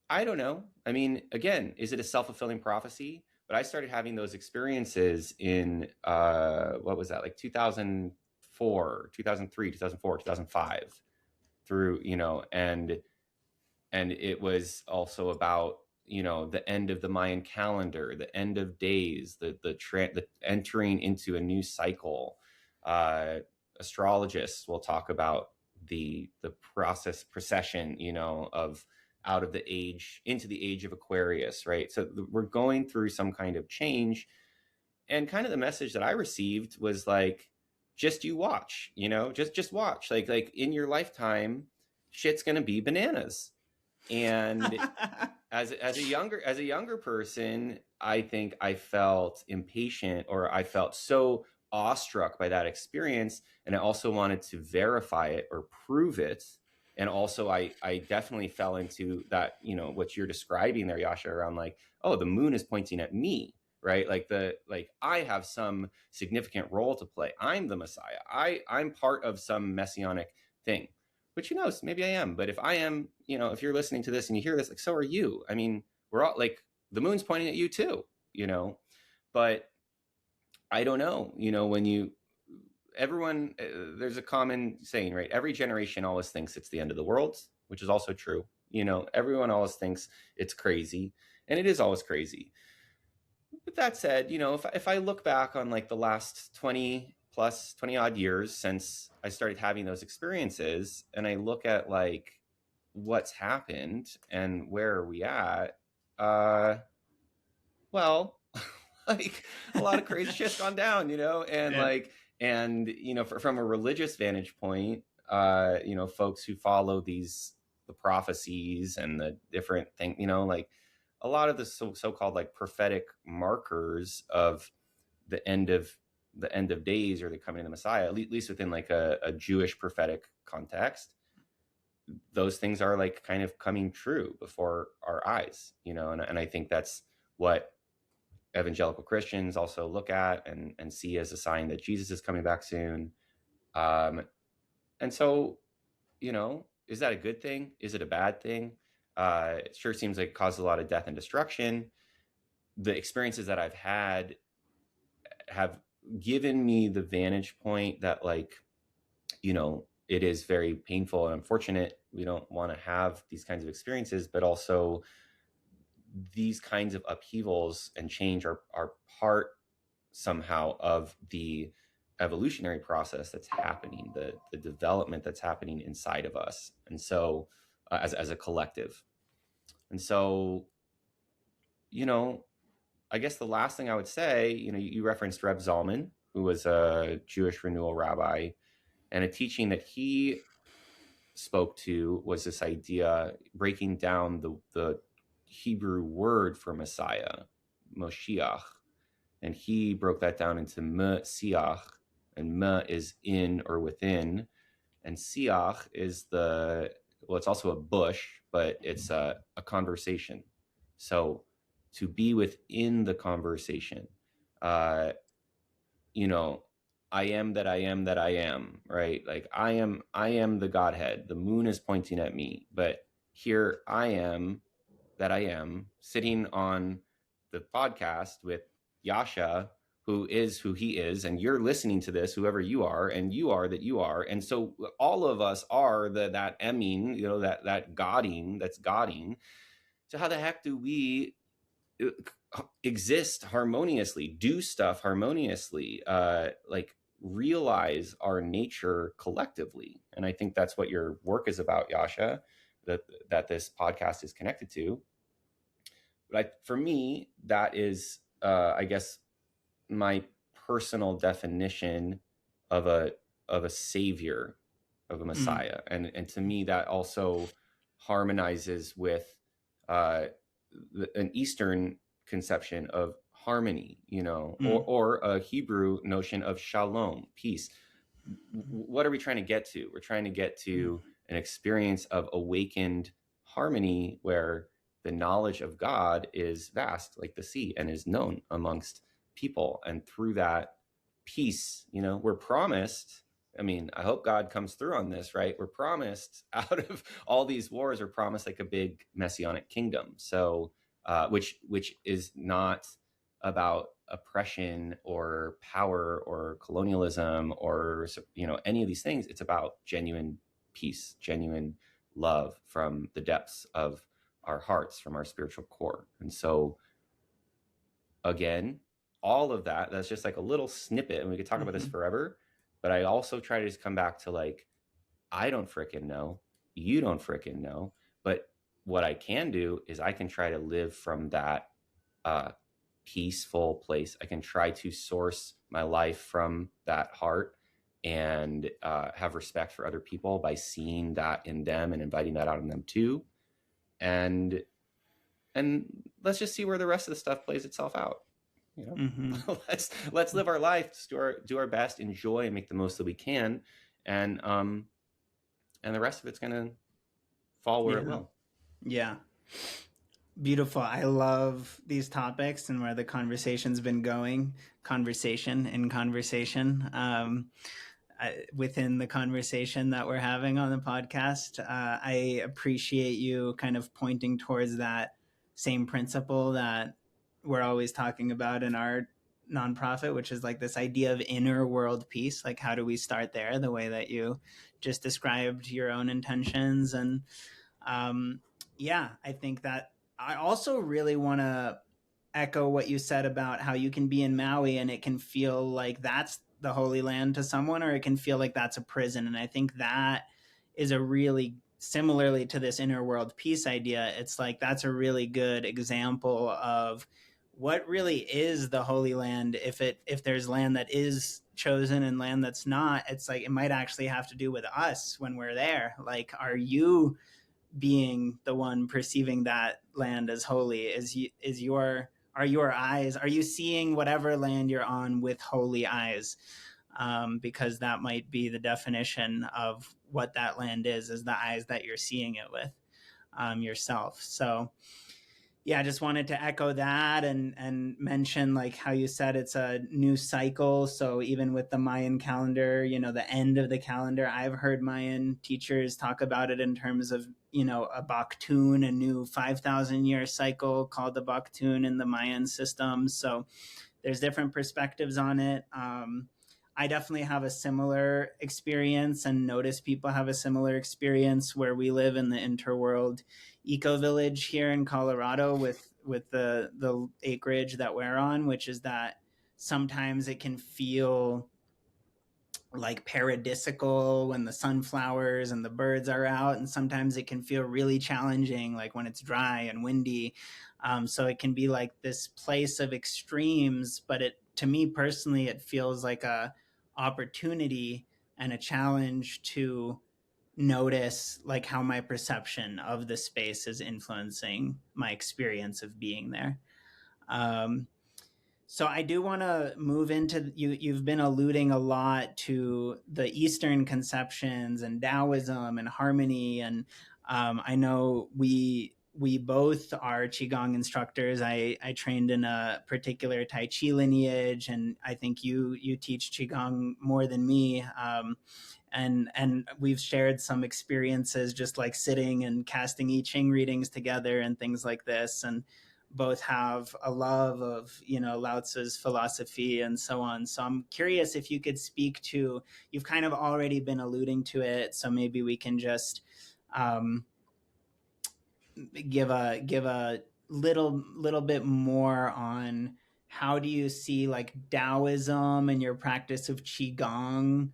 I don't know. I mean, again, is it a self-fulfilling prophecy? But I started having those experiences in, what was that? Like 2004, 2003, 2004, 2005 through, and it was also about, the end of the Mayan calendar, the end of days, the entering into a new cycle. Astrologists will talk about the procession, of out of the age into the age of Aquarius, right? So we're going through some kind of change, and kind of the message that I received was like, just you watch, just watch, like in your lifetime, shit's gonna be bananas. And as a younger person, I think I felt impatient, or I felt so awestruck by that experience, and I also wanted to verify it or prove it. And also I definitely fell into that, what you're describing there, Yasha, around like, oh, the moon is pointing at me, right? Like I have some significant role to play. I'm the Messiah. I'm part of some messianic thing. Which, who knows, maybe I am. But if I am, if you're listening to this and you hear this, like, so are you. I mean, we're all like, the moon's pointing at you too, but I don't know, everyone, there's a common saying, right? Every generation always thinks it's the end of the world, which is also true. Everyone always thinks it's crazy, and it is always crazy. But that said, if I look back on like the last 20 odd years since I started having those experiences, and I look at like what's happened and where are we at, well, like a lot of crazy shit's gone down, and yeah. Like, and from a religious vantage point, folks who follow the prophecies and the different things, like a lot of the so-called like prophetic markers of the end of days, or the coming of the Messiah, at least within like a Jewish prophetic context, those things are like kind of coming true before our eyes, and I think that's what evangelical Christians also look at and see as a sign that Jesus is coming back soon. And so, is that a good thing? Is it a bad thing? It sure seems like it caused a lot of death and destruction. The experiences that I've had have given me the vantage point that like, it is very painful and unfortunate. We don't want to have these kinds of experiences, but also these kinds of upheavals and change are part somehow of the evolutionary process that's happening, the development that's happening inside of us. And so as a collective. And so, I guess the last thing I would say, you referenced Reb Zalman, who was a Jewish renewal rabbi, and a teaching that he spoke to was this idea, breaking down the Hebrew word for Messiah, Moshiach. And he broke that down into Mesiach, and Me is in or within, and Siach is it's also a bush, but it's a conversation. So to be within the conversation, I am that I am that I am, right? Like I am the Godhead. The moon is pointing at me, but here I am that I am sitting on the podcast with Yasha, who is who he is, and you're listening to this, whoever you are, and you are that you are. And so all of us are that emming, that Godding, that's Godding. So how the heck do we exist harmoniously, do stuff harmoniously, like realize our nature collectively? And I think that's what your work is about, Yasha, that this podcast is connected to. But for me, that is, I guess, my personal definition of a savior, of a Messiah. And to me, that also harmonizes with an Eastern conception of harmony, or a Hebrew notion of shalom, peace. What are we trying to get to? We're trying to get to an experience of awakened harmony where the knowledge of God is vast, like the sea, and is known amongst people. And through that peace, we're promised, I hope God comes through on this, right? We're promised out of all these wars, we're promised like a big messianic kingdom. So, which is not about oppression or power or colonialism or, any of these things. It's about genuine peace, genuine love from the depths of our hearts, from our spiritual core. And so, again, all of that's just like a little snippet, and we could talk about this forever, but I also try to just come back to like, I don't fricking know, you don't fricking know, but what I can do is I can try to live from that peaceful place. I can try to source my life from that heart and have respect for other people by seeing that in them and inviting that out in them too. And let's just see where the rest of the stuff plays itself out. Let's live our life, do our best, enjoy, and make the most that we can, and the rest of it's gonna fall where it will. Yeah, beautiful. I love these topics and where the conversation's been going. Conversation in conversation. Within the conversation that we're having on the podcast, I appreciate you kind of pointing towards that same principle that we're always talking about in our nonprofit, which is like this idea of inner world peace. Like, how do we start there? The way that you just described your own intentions. And I think that I also really want to echo what you said about how you can be in Maui and it can feel like that's the Holy Land to someone, or it can feel like that's a prison. And I think that is a really, similarly to this inner world peace idea, it's like that's a really good example of what really is the Holy Land. If there's land that is chosen and land that's not, it's like it might actually have to do with us when we're there. Like, are you being the one perceiving that land as holy? Are your eyes, are you seeing whatever land you're on with holy eyes? Because that might be the definition of what that land is the eyes that you're seeing it with, yourself. So I just wanted to echo that and mention, like how you said, it's a new cycle. So even with the Mayan calendar, the end of the calendar, I've heard Mayan teachers talk about it in terms of, a Baktun, a new 5,000 year cycle called the Baktun in the Mayan system. So there's different perspectives on it. I definitely have a similar experience and notice people have a similar experience where we live in the InterWorld eco village here in Colorado with the acreage that we're on, which is that sometimes it can feel like paradisical when the sunflowers and the birds are out, and sometimes it can feel really challenging like when it's dry and windy. So it can be like this place of extremes, but it, to me personally, it feels like a opportunity and a challenge to notice like how my perception of the space is influencing my experience of being there. um, so I do want to move into you. You've been alluding a lot to the Eastern conceptions and Taoism and harmony, and I know we both are qigong instructors. I trained in a particular Tai Chi lineage, and I think you teach qigong more than me. And we've shared some experiences just like sitting and casting I Ching readings together and things like this, and both have a love of, you know, Lao Tzu's philosophy and so on. So I'm curious if you could speak to, you've kind of already been alluding to it, so maybe we can just um, give a little bit more on how do you see like Taoism and your practice of qigong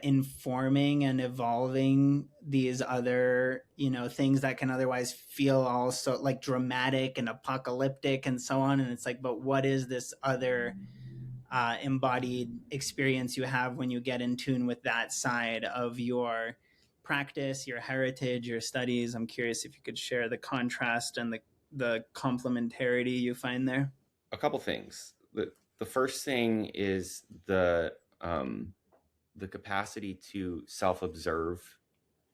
informing and evolving these other, you know, things that can otherwise feel also like dramatic and apocalyptic and so on. And it's like, but what is this other embodied experience you have when you get in tune with that side of your practice, your heritage, your studies? I'm curious if you could share the contrast and the complementarity you find there. A couple things. The first thing is the capacity to self-observe.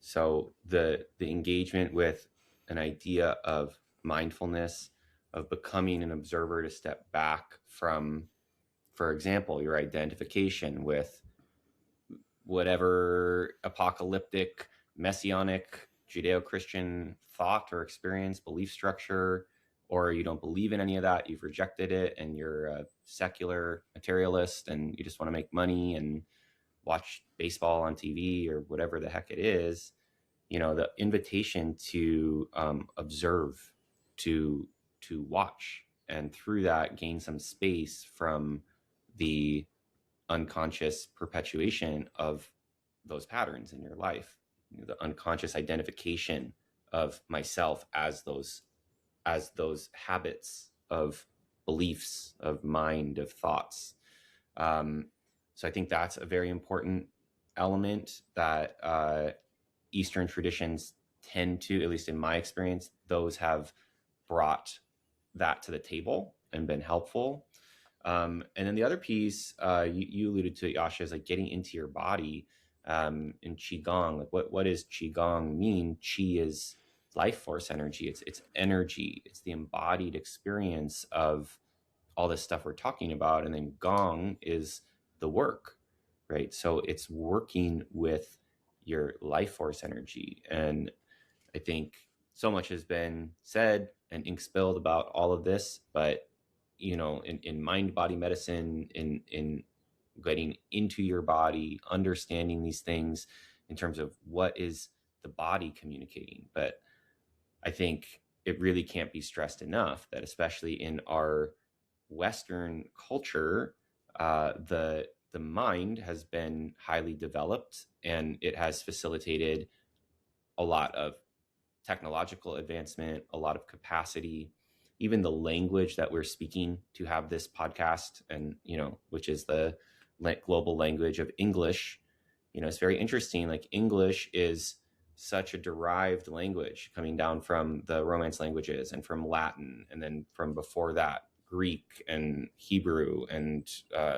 So the engagement with an idea of mindfulness, of becoming an observer, to step back from, for example, your identification with whatever apocalyptic, messianic, Judeo-Christian thought or experience, belief structure, or you don't believe in any of that, you've rejected it, and you're a secular materialist and you just want to make money and watch baseball on TV or whatever the heck it is. You know, the invitation to observe, to watch, and through that gain some space from the unconscious perpetuation of those patterns in your life, you know, the unconscious identification of myself as those habits of beliefs, of mind, of thoughts. So I think that's a very important element that Eastern traditions tend to, at least in my experience, those have brought that to the table and been helpful. And then the other piece, you alluded to it, Yasha, is like getting into your body in Qigong. Like what does Qigong mean? Qi is life force energy. It's energy. It's the embodied experience of all this stuff we're talking about. And then Gong is the work, right? So it's working with your life force energy. And I think so much has been said and ink spilled about all of this, but you know, in mind body medicine, in getting into your body, understanding these things in terms of what is the body communicating. But I think it really can't be stressed enough that, especially in our Western culture, the mind has been highly developed, and it has facilitated a lot of technological advancement, a lot of capacity, even the language that we're speaking to have this podcast, and you know, which is the global language of English. You know, it's very interesting. Like English is such a derived language coming down from the Romance languages and from Latin, and then from before that Greek and Hebrew and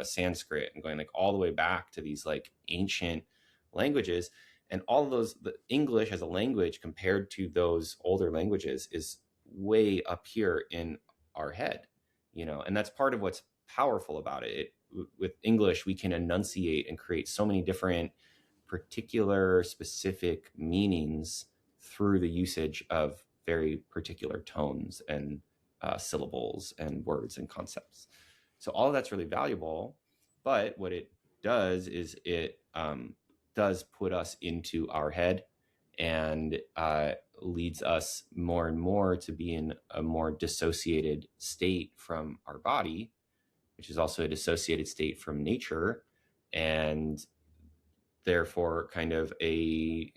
Sanskrit, and going like all the way back to these like ancient languages. And all of those, the English as a language compared to those older languages is way up here in our head, you know, and that's part of what's powerful about it. With English, we can enunciate and create so many different particular specific meanings through the usage of very particular tones and syllables and words and concepts. So all of that's really valuable. But what it does is it does put us into our head and leads us more and more to be in a more dissociated state from our body, which is also a dissociated state from nature, and therefore kind of a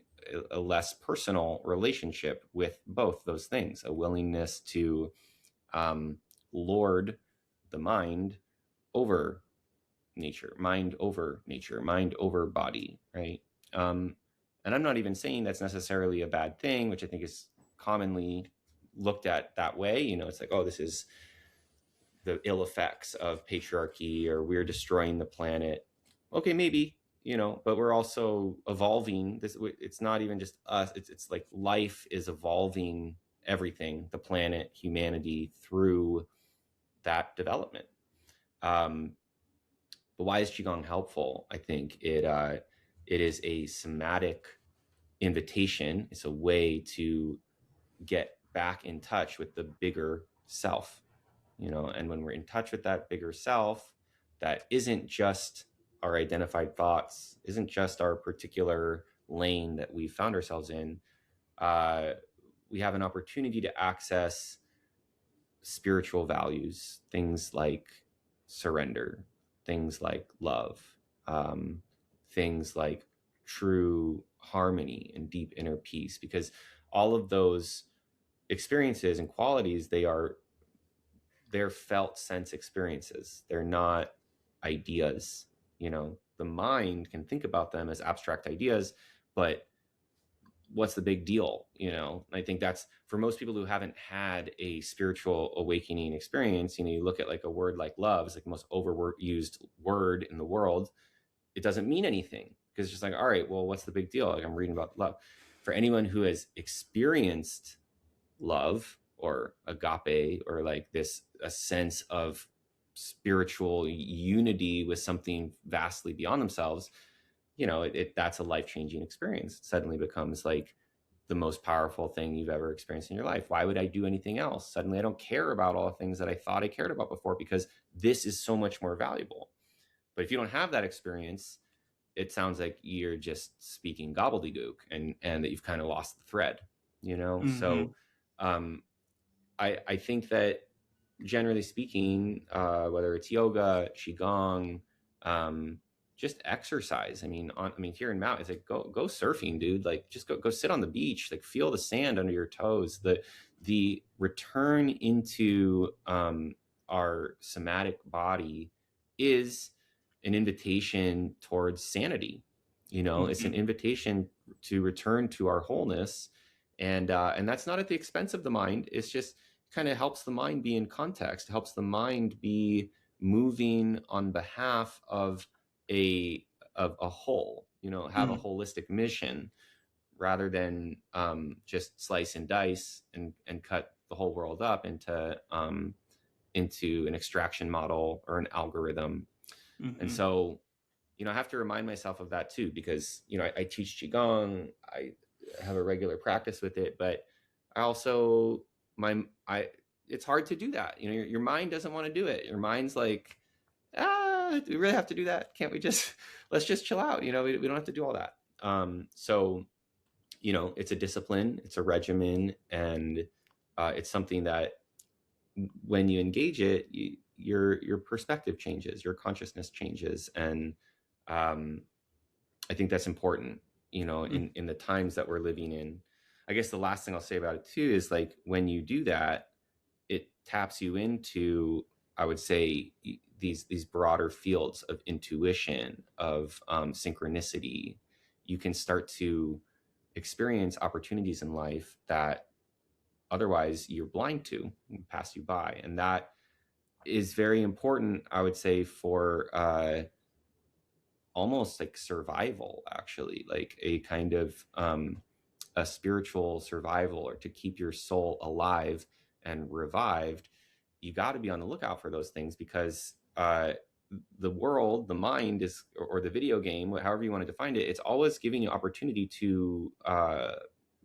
less personal relationship with both those things, a willingness to lord the mind over nature, mind over body, right? And I'm not even saying that's necessarily a bad thing, which I think is commonly looked at that way. You know, it's like, oh, this is the ill effects of patriarchy, or we're destroying the planet. Okay, maybe, you know, but we're also evolving. It's not even just us. It's like life is evolving everything, the planet, humanity, through that development. But why is Qigong helpful? I think it is a somatic invitation. It's a way to get back in touch with the bigger self, you know. And when we're in touch with that bigger self, that isn't just our identified thoughts, isn't just our particular lane that we found ourselves in, we have an opportunity to access spiritual values, things like surrender, things like love, things like true harmony and deep inner peace, because all of those experiences and qualities, they're felt sense experiences. They're not ideas. You know, the mind can think about them as abstract ideas, but what's the big deal? You know, I think that's for most people who haven't had a spiritual awakening experience. You know, you look at like a word like love, it's like the most overused word in the world. It doesn't mean anything because it's just like, all right, well, what's the big deal? Like, I'm reading about love. For anyone who has experienced love or agape, or like this, a sense of spiritual unity with something vastly beyond themselves, you know, that's a life-changing experience. It suddenly becomes like the most powerful thing you've ever experienced in your life. Why would I do anything else? Suddenly I don't care about all the things that I thought I cared about before, because this is so much more valuable. But if you don't have that experience, it sounds like you're just speaking gobbledygook, and that you've kind of lost the thread, you know? Mm-hmm. So I think that generally speaking, whether it's yoga, qigong, just exercise. I mean, here in Maui, it's like go surfing, dude. Like, just go sit on the beach. Like, feel the sand under your toes. The return into our somatic body is an invitation towards sanity. You know, mm-hmm. It's an invitation to return to our wholeness, and that's not at the expense of the mind. It's just kind of helps the mind be in context, helps the mind be moving on behalf of a whole, you know, have a holistic mission, rather than just slice and dice and cut the whole world up into an extraction model or an algorithm. Mm-hmm. And so, you know, I have to remind myself of that too, because, you know, I teach Qigong, I have a regular practice with it, but I also, it's hard to do that. You know, your mind doesn't want to do it. Your mind's like, do we really have to do that? Can't we just, let's just chill out. You know, we don't have to do all that. So, you know, it's a discipline, it's a regimen, and it's something that when you engage it, your perspective changes, your consciousness changes. And I think that's important, you know, in the times that we're living in. I guess the last thing I'll say about it too is, like, when you do that, it taps you into, I would say, these broader fields of intuition, of synchronicity. You can start to experience opportunities in life that otherwise you're blind to, pass you by. And that is very important, I would say, for almost like survival, actually, like a kind of a spiritual survival, or to keep your soul alive and revived. You got to be on the lookout for those things, because the world, the mind is, or the video game, however you want to define it, it's always giving you opportunity to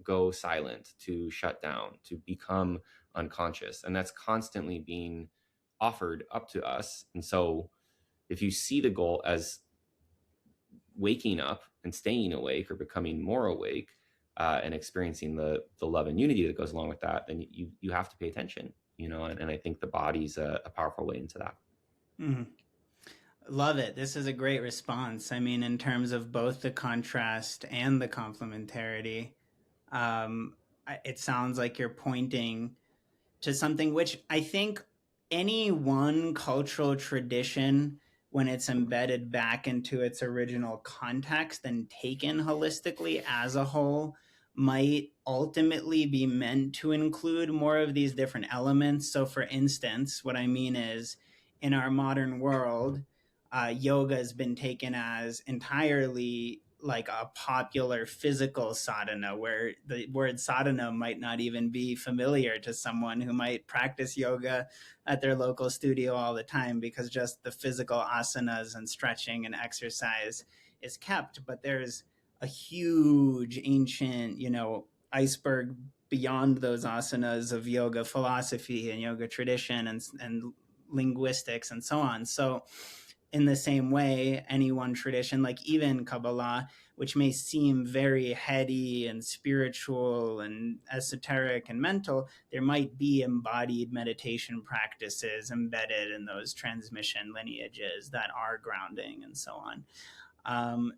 go silent, to shut down, to become unconscious. And that's constantly being offered up to us. And so if you see the goal as waking up and staying awake or becoming more awake, and experiencing the love and unity that goes along with that, then you have to pay attention, and I think the body's a powerful way into that. Mhm. Love it. This is a great response. I mean, in terms of both the contrast and the complementarity, it sounds like you're pointing to something which I think any one cultural tradition, when it's embedded back into its original context and taken holistically as a whole, might ultimately be meant to include more of these different elements. So, for instance, what I mean is in our modern world, yoga has been taken as entirely like a popular physical sadhana, where the word sadhana might not even be familiar to someone who might practice yoga at their local studio all the time, because just the physical asanas and stretching and exercise is kept. But there's a huge ancient, iceberg beyond those asanas of yoga philosophy and yoga tradition and linguistics and so on. So in the same way, any one tradition, like even Kabbalah, which may seem very heady and spiritual and esoteric and mental, there might be embodied meditation practices embedded in those transmission lineages that are grounding and so on.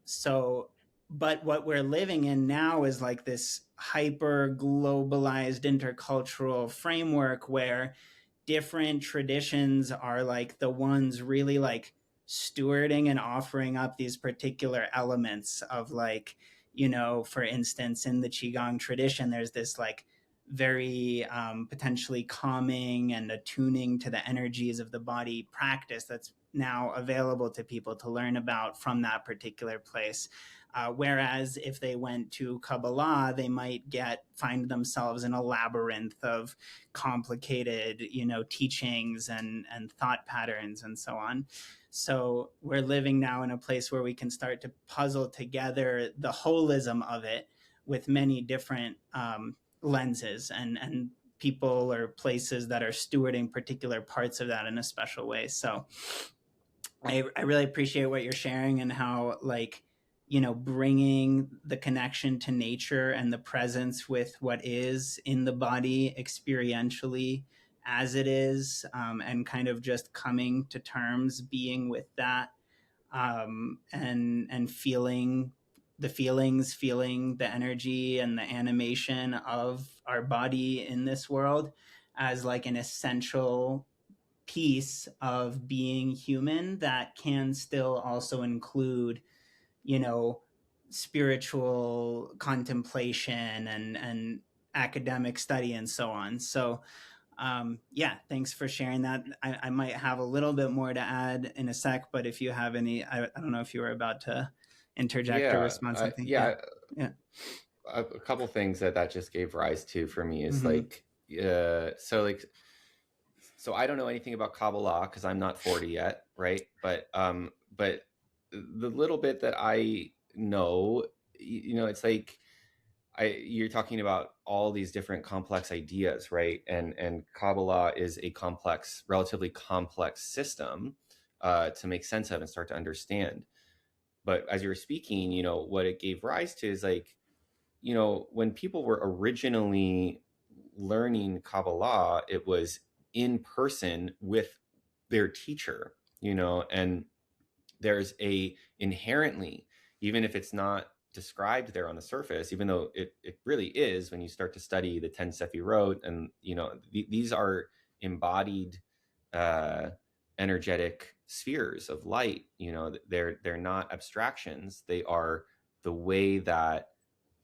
But what we're living in now is like this hyper globalized intercultural framework where different traditions are like the ones really like stewarding and offering up these particular elements of like, for instance, in the Qigong tradition, there's this like very potentially calming and attuning to the energies of the body practice that's now available to people to learn about from that particular place. Whereas if they went to Kabbalah, they might find themselves in a labyrinth of complicated, teachings and thought patterns and so on. So we're living now in a place where we can start to puzzle together the holism of it with many different lenses and people or places that are stewarding particular parts of that in a special way. So I really appreciate what you're sharing and how like, bringing the connection to nature and the presence with what is in the body experientially as it is, and kind of just coming to terms being with that, and feeling the feelings, feeling the energy and the animation of our body in this world as like an essential piece of being human that can still also include, you know, spiritual contemplation and academic study and so on. So, yeah, thanks for sharing that. I might have a little bit more to add in a sec, but if you have any, I don't know if you were about to interject or Yeah, respond something. yeah. Yeah. A couple things that just gave rise to for me is Mm-hmm. like, so I don't know anything about Kabbalah because I'm not 40 yet, right? But the little bit that I know, it's like you're talking about all these different complex ideas, right? And Kabbalah is a relatively complex system to make sense of and start to understand. But as you were speaking, what it gave rise to is like, when people were originally learning Kabbalah, it was in person with their teacher, and there's inherently, even if it's not described there on the surface, even though it really is when you start to study the 10 Sefirot, and these are embodied uh, energetic spheres of light. They're not abstractions. They are the way that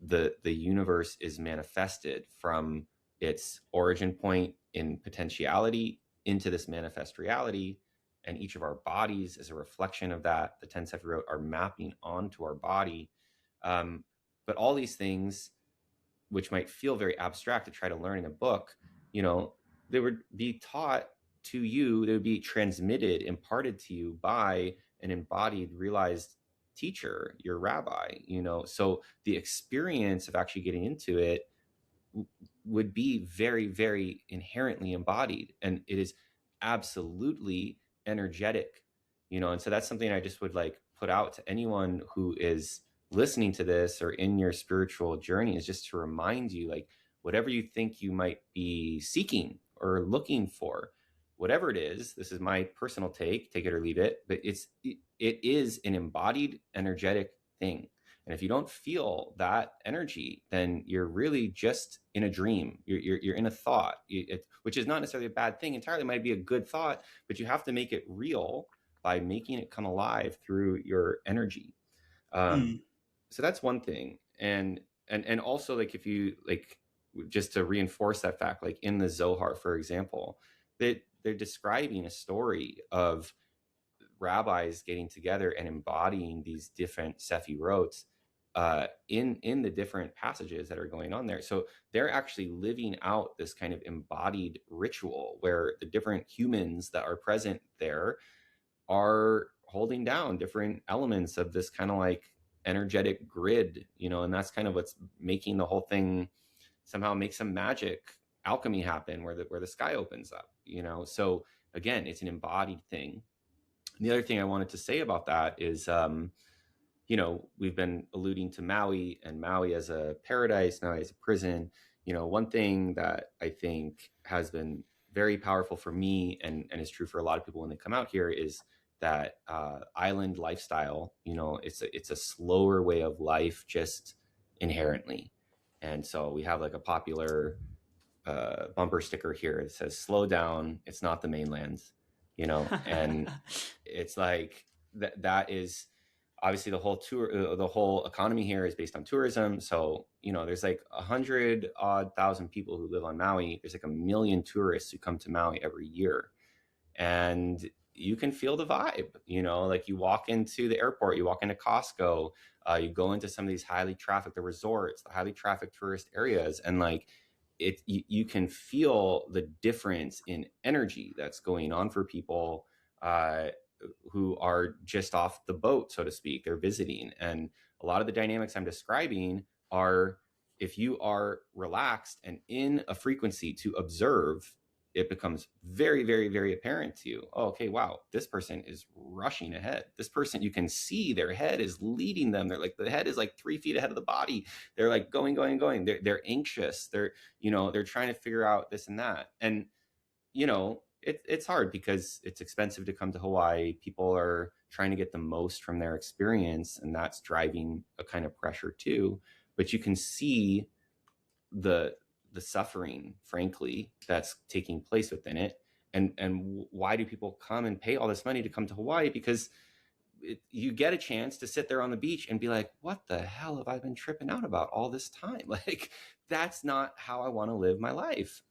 the universe is manifested from its origin point in potentiality into this manifest reality, and each of our bodies is a reflection of that. The 10 Sefirot are mapping onto our body. But all these things, which might feel very abstract to try to learn in a book, they would be taught to you, they would be transmitted, imparted to you by an embodied, realized teacher, your rabbi, so the experience of actually getting into it would be very, very inherently embodied, and it is absolutely energetic, and so that's something I just would like put out to anyone who is listening to this or in your spiritual journey is just to remind you, like, whatever you think you might be seeking or looking for, whatever it is, this is my personal take it or leave it, but it is an embodied energetic thing. And if you don't feel that energy, then you're really just in a dream. You're in a thought, which is not necessarily a bad thing. Entirely might be a good thought, but you have to make it real by making it come alive through your energy. So that's one thing. And also, like, if you like, just to reinforce that fact, like in the Zohar, for example, they're describing a story of rabbis getting together and embodying these different Sefirot in the different passages that are going on there. So they're actually living out this kind of embodied ritual where the different humans that are present there are holding down different elements of this kind of like energetic grid, and that's kind of what's making the whole thing somehow make some magic alchemy happen where the sky opens up, So again, it's an embodied thing. And the other thing I wanted to say about that is, we've been alluding to Maui and Maui as a paradise, Maui as a prison. One thing that I think has been very powerful for me and is true for a lot of people when they come out here is that island lifestyle. It's a slower way of life just inherently. And so we have like a popular bumper sticker here that says, "Slow down, it's not the mainland," and it's like that is obviously the whole economy here is based on tourism. So, there's like 100,000 people who live on Maui. There's like 1 million tourists who come to Maui every year. And you can feel the vibe, like you walk into the airport, you walk into Costco, you go into some of these highly trafficked, the resorts, the highly trafficked tourist areas. And like, you can feel the difference in energy that's going on for people who are just off the boat, so to speak. They're visiting. And a lot of the dynamics I'm describing are, if you are relaxed and in a frequency to observe, it becomes very, very, very apparent to you. Oh, okay, wow, this person is rushing ahead. This person, you can see their head is leading them. They're like, the head is like 3 feet ahead of the body. They're like going. They're anxious. They're trying to figure out this and that. And, it's hard because it's expensive to come to Hawaii. People are trying to get the most from their experience, and that's driving a kind of pressure too. But you can see the suffering, frankly, that's taking place within it. And why do people come and pay all this money to come to Hawaii? Because you get a chance to sit there on the beach and be like, what the hell have I been tripping out about all this time? Like, that's not how I want to live my life.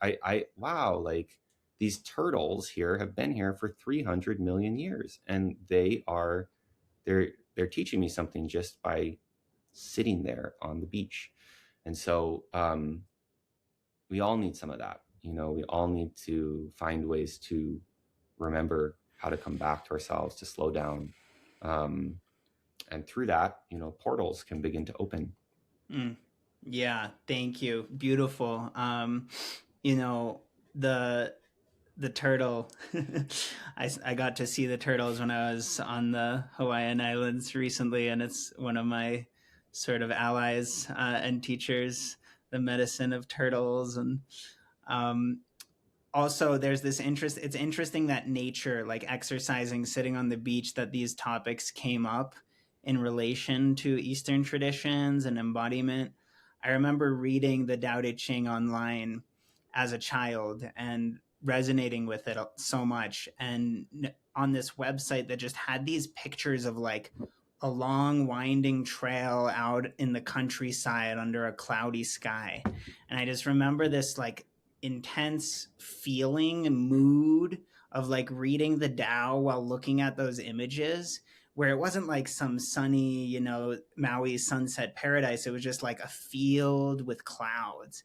Wow, like, these turtles here have been here for 300 million years, and they're teaching me something just by sitting there on the beach. And so we all need some of that. We all need to find ways to remember how to come back to ourselves, to slow down. And through that, portals can begin to open. Yeah, thank you. Beautiful. The turtle, I got to see the turtles when I was on the Hawaiian Islands recently, and it's one of my sort of allies and teachers, the medicine of turtles. And also there's this interest. It's interesting that nature, like exercising, sitting on the beach, that these topics came up in relation to Eastern traditions and embodiment. I remember reading the Tao Te Ching online as a child and resonating with it so much. And on this website that just had these pictures of like a long winding trail out in the countryside under a cloudy sky. And I just remember this like intense feeling and mood of like reading the Tao while looking at those images, where it wasn't like some sunny, Maui sunset paradise. It was just like a field with clouds.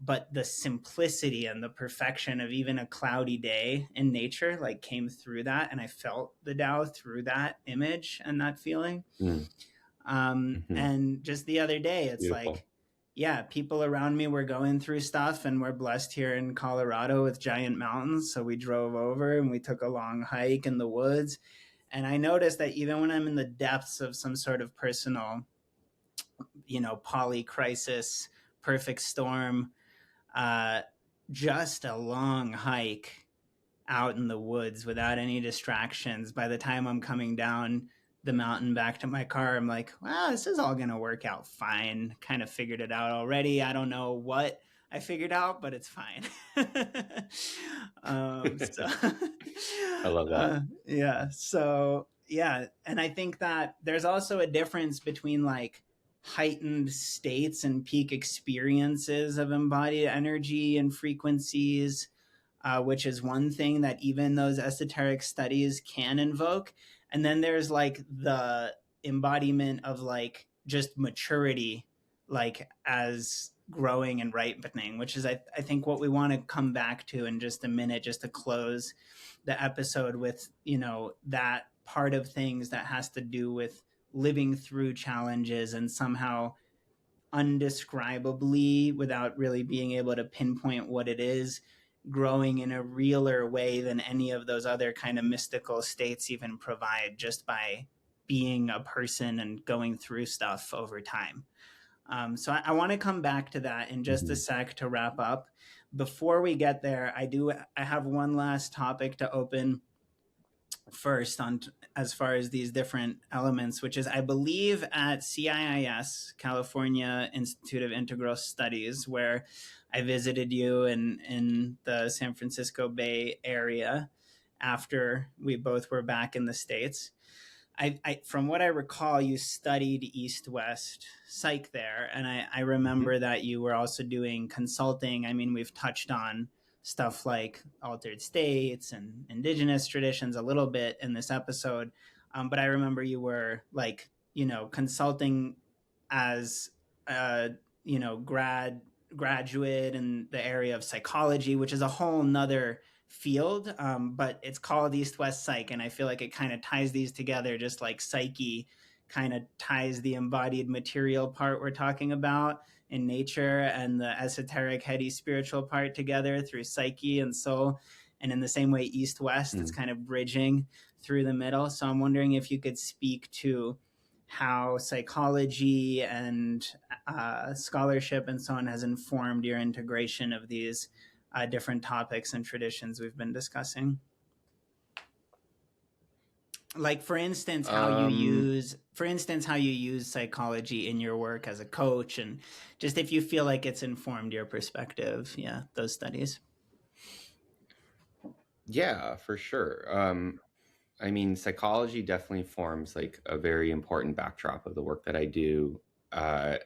But the simplicity and the perfection of even a cloudy day in nature like came through that. And I felt the Tao through that image and that feeling. And just the other day, it's beautiful. Like, yeah, people around me were going through stuff, and we're blessed here in Colorado with giant mountains. So we drove over and we took a long hike in the woods. And I noticed that even when I'm in the depths of some sort of personal, poly crisis, perfect storm, uh, just a long hike out in the woods without any distractions, by the time I'm coming down the mountain back to my car, I'm like, wow, this is all going to work out fine. Kind of figured it out already. I don't know what I figured out, but it's fine. So I love that. yeah. So yeah. And I think that there's also a difference between like heightened states and peak experiences of embodied energy and frequencies, which is one thing that even those esoteric studies can invoke. And then there's like the embodiment of like just maturity, like as growing and ripening, which is, I think, what we want to come back to in just a minute, just to close the episode with, that part of things that has to do with living through challenges and somehow undescribably, without really being able to pinpoint what it is, growing in a realer way than any of those other kind of mystical states even provide, just by being a person and going through stuff over time. So I want to come back to that in just a sec to wrap up. Before we get there, I have one last topic to open first on as far as these different elements, which is, I believe, at CIIS, California Institute of Integral Studies, where I visited you in the San Francisco Bay Area after we both were back in the States. From what I recall, you studied East-West Psych there, and I remember that you were also doing consulting. I mean, we've touched on stuff like altered states and indigenous traditions a little bit in this episode, but I remember you were like, consulting as a graduate in the area of psychology, which is a whole nother field, but it's called East-West Psych, and I feel like it kind of ties these together, just like psyche kind of ties the embodied material part we're talking about in nature and the esoteric heady spiritual part together through psyche and soul. And in the same way, East-West, it's kind of bridging through the middle. So I'm wondering if you could speak to how psychology and scholarship and so on has informed your integration of these different topics and traditions we've been discussing. Like, for instance, how you use psychology in your work as a coach, and just if you feel like it's informed your perspective. Yeah, those studies. Yeah, for sure. I mean, psychology definitely forms like a very important backdrop of the work that I do. I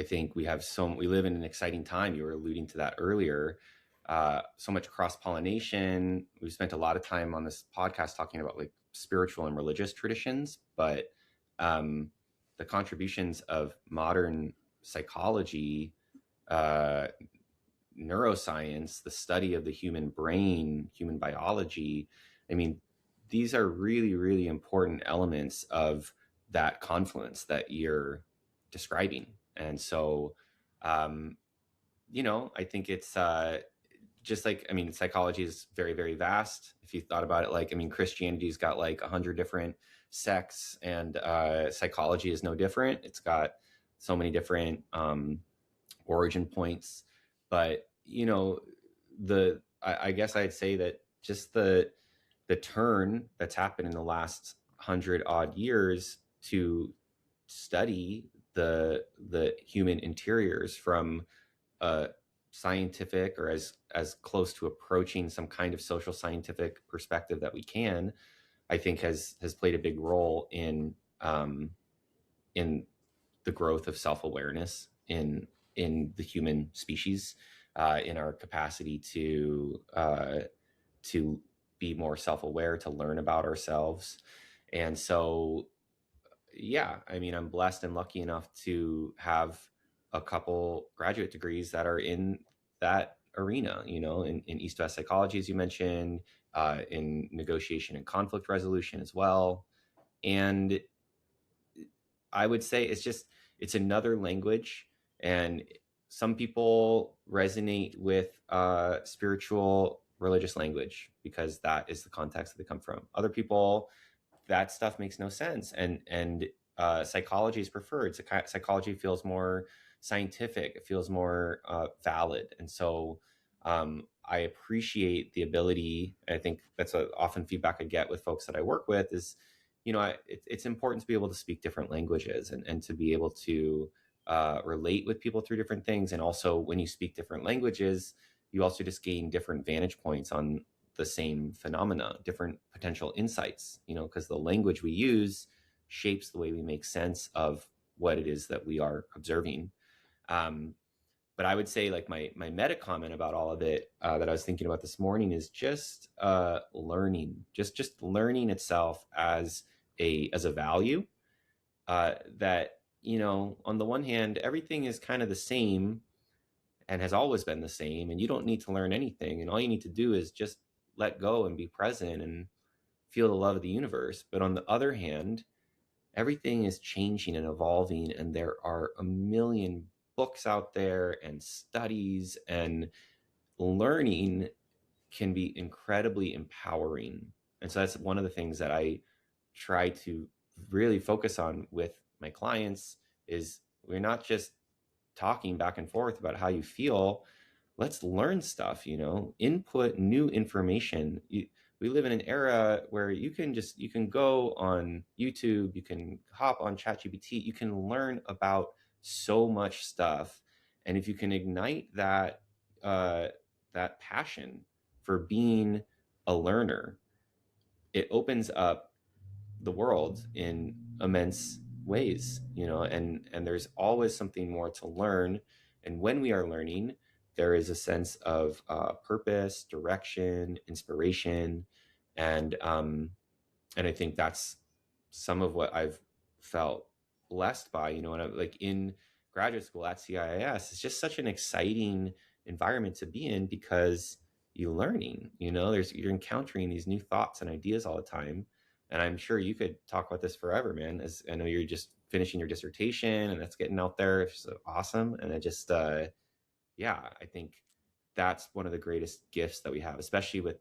think we live in an exciting time. You were alluding to that earlier. So much cross-pollination. We've spent a lot of time on this podcast talking about like spiritual and religious traditions, but the contributions of modern psychology, neuroscience, the study of the human brain, human biology, I mean, these are really, really important elements of that confluence that you're describing. And so, I think it's just like, I mean, psychology is very, very vast. If you thought about it, like, I mean, Christianity's got like 100 different sects, and psychology is no different. It's got so many different origin points. But, I guess I'd say that just the turn that's happened in the last 100 odd years to study the human interiors from a scientific, or as close to approaching some kind of social scientific perspective that we can, I think has played a big role in the growth of self-awareness in the human species, in our capacity to be more self-aware, to learn about ourselves. And so, yeah, I mean, I'm blessed and lucky enough to have a couple graduate degrees that are in that arena, in East-West psychology, as you mentioned, in negotiation and conflict resolution as well. And I would say it's another language, and some people resonate with spiritual religious language because that is the context that they come from. Other people that stuff makes no sense. And psychology is preferred. Psychology feels more scientific. It feels more valid. And so I appreciate the ability. I think that's often feedback I get with folks that I work with is, it's important to be able to speak different languages and to be able to relate with people through different things. And also when you speak different languages, you also just gain different vantage points on the same phenomena, different potential insights, because the language we use shapes the way we make sense of what it is that we are observing. But I would say like my meta comment about all of it that I was thinking about this morning is just learning, just learning itself as a value that, on the one hand, everything is kind of the same and has always been the same, and you don't need to learn anything. And all you need to do is just let go and be present and feel the love of the universe. But on the other hand, everything is changing and evolving, and there are a million books out there and studies, and learning can be incredibly empowering. And so that's one of the things that I try to really focus on with my clients is we're not just talking back and forth about how you feel. Let's learn stuff, input new information. We live in an era where you can go on YouTube, you can hop on ChatGPT, you can learn about so much stuff. And if you can ignite that passion for being a learner, it opens up the world in immense ways, and there's always something more to learn. And when we are learning, there is a sense of purpose, direction, inspiration, and I think that's some of what I've felt blessed by, when I'm like in graduate school at CIIS. It's just such an exciting environment to be in because you're learning, you're encountering these new thoughts and ideas all the time. And I'm sure you could talk about this forever, man. As I know you're just finishing your dissertation and that's getting out there. It's just awesome. And I just, I think that's one of the greatest gifts that we have, especially with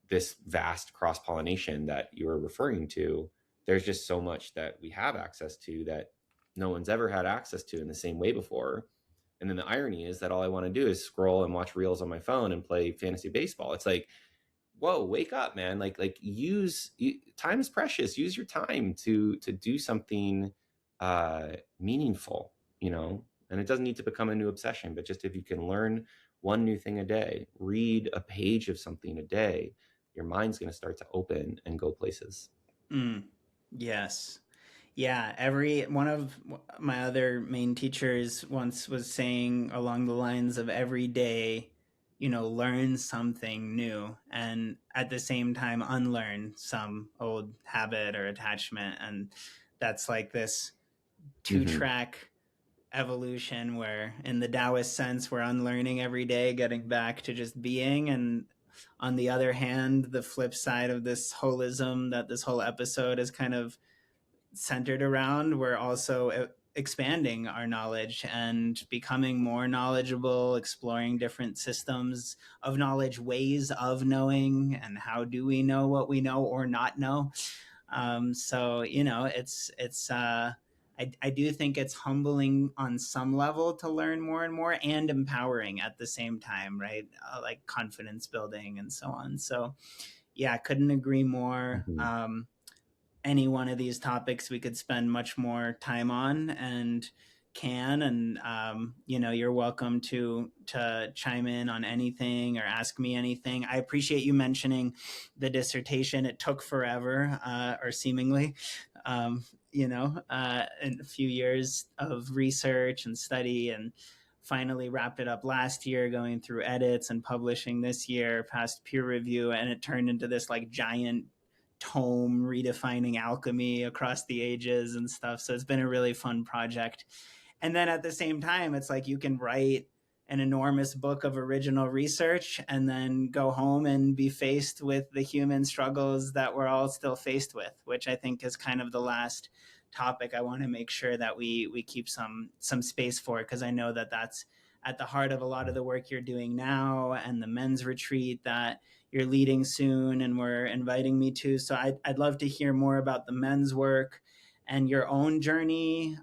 this vast cross-pollination that you were referring to. There's just so much that we have access to that no one's ever had access to in the same way before. And then the irony is that all I want to do is scroll and watch reels on my phone and play fantasy baseball. It's like, whoa, wake up, man. Like time is precious. Use your time to do something meaningful, and it doesn't need to become a new obsession, but just if you can learn one new thing a day, read a page of something a day, your mind's going to start to open and go places. Yes. Yeah, one of my other main teachers once was saying along the lines of every day, learn something new and at the same time unlearn some old habit or attachment. And that's like this two-track evolution where in the Taoist sense, we're unlearning every day, getting back to just being. And on the other hand, the flip side of this holism that this whole episode is kind of centered around, we're also expanding our knowledge and becoming more knowledgeable, exploring different systems of knowledge, ways of knowing, and how do we know what we know or not know. So I do think it's humbling on some level to learn more and more, and empowering at the same time, right? Like confidence building and so on. So yeah, I couldn't agree more. Any one of these topics we could spend much more time on and you're welcome to chime in on anything or ask me anything. I appreciate you mentioning the dissertation. It took forever, or seemingly, in a few years of research and study, and finally wrapped it up last year, going through edits and publishing this year past peer review, and it turned into this like giant tome redefining alchemy across the ages and stuff. So it's been a really fun project. And then at the same time, it's like you can write an enormous book of original research and then go home and be faced with the human struggles that we're all still faced with, which I think is kind of the last topic I want to make sure that we keep some space for, because I know that that's at the heart of a lot of the work you're doing now, and the men's retreat that you're leading soon and were inviting me to. So I'd love to hear more about the men's work and your own journey.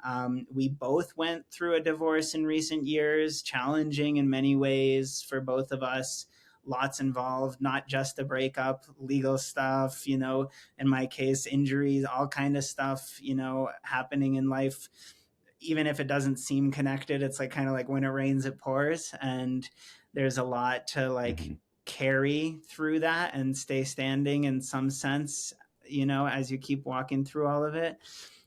We both went through a divorce in recent years, challenging in many ways for both of us. Lots involved, not just a breakup, legal stuff, in my case, injuries, all kind of stuff, happening in life. Even if it doesn't seem connected, it's like kind of like when it rains, it pours. And there's a lot to carry through that and stay standing in some sense, as you keep walking through all of it.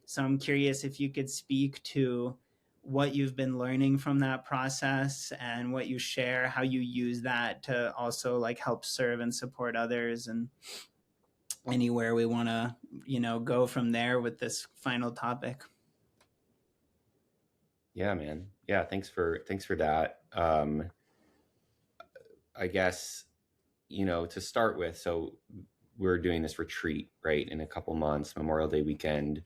So I'm curious if you could speak to what you've been learning from that process and what you share, how you use that to also help serve and support others, and anywhere we want to, go from there with this final topic. Yeah, man. Yeah. Thanks for that. I guess, to start with, so we're doing this retreat, right, in a couple months, Memorial Day weekend,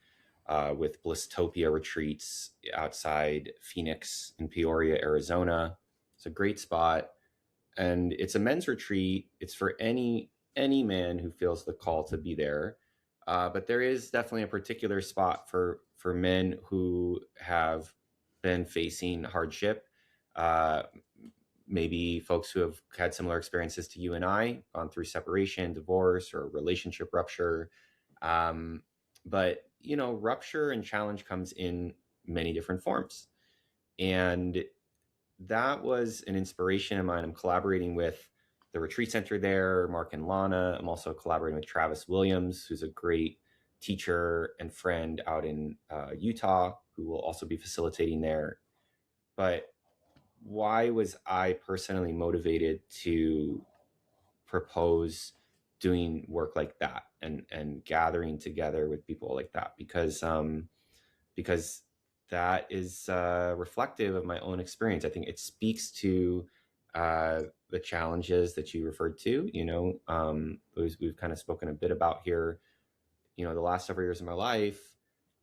with Blissopia retreats outside Phoenix in Peoria, Arizona. It's a great spot. And it's a men's retreat. It's for any man who feels the call to be there. But there is definitely a particular spot for men who have been facing hardship. Maybe folks who have had similar experiences to you and I, gone through separation, divorce, or relationship rupture. But, rupture and challenge comes in many different forms. And that was an inspiration of mine. I'm collaborating with the retreat center there, Mark and Lana. I'm also collaborating with Travis Williams, who's a great teacher and friend out in Utah, who will also be facilitating there. But why was I personally motivated to propose doing work like that and gathering together with people like that? Because that is reflective of my own experience. I think it speaks to the challenges that you referred to. We've kind of spoken a bit about here. The last several years of my life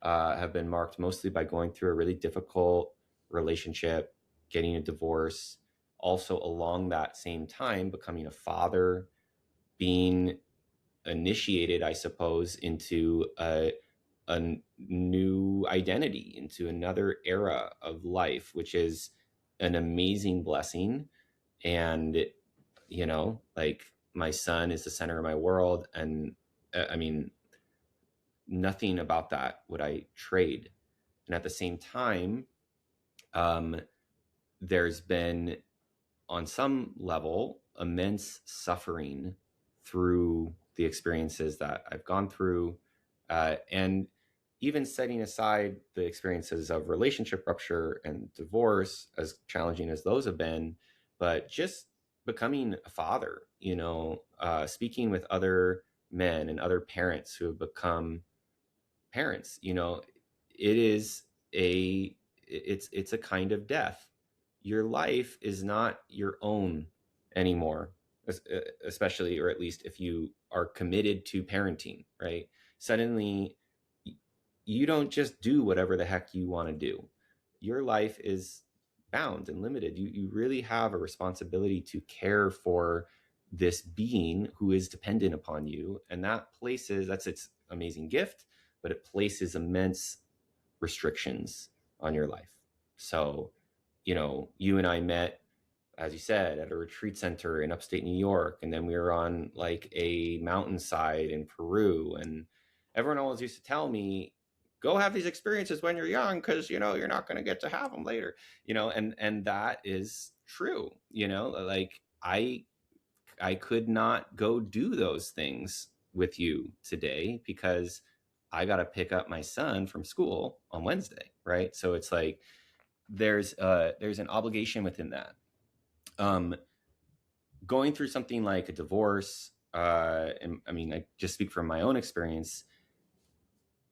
have been marked mostly by going through a really difficult relationship, getting a divorce, also along that same time becoming a father, being initiated, I suppose, into a new identity, into another era of life, which is an amazing blessing. And, my son is the center of my world. And nothing about that would I trade. And at the same time, there's been, on some level, immense suffering through the experiences that I've gone through. And even setting aside the experiences of relationship rupture and divorce, as challenging as those have been, but just becoming a father, speaking with other men and other parents who have become parents, it's a kind of death. Your life is not your own anymore, especially, or at least if you are committed to parenting, right? Suddenly, you don't just do whatever the heck you want to do. Your life is bound and limited. You really have a responsibility to care for this being who is dependent upon you. And that's its amazing gift, but it places immense restrictions on your life. So, you and I met, as you said, at a retreat center in upstate New York. And then we were on a mountainside in Peru. And everyone always used to tell me, go have these experiences when you're young, because, you're not going to get to have them later, and that is true. I could not go do those things with you today because I got to pick up my son from school on Wednesday. Right. So it's there's an obligation within that. Going through something like a divorce, and I just speak from my own experience,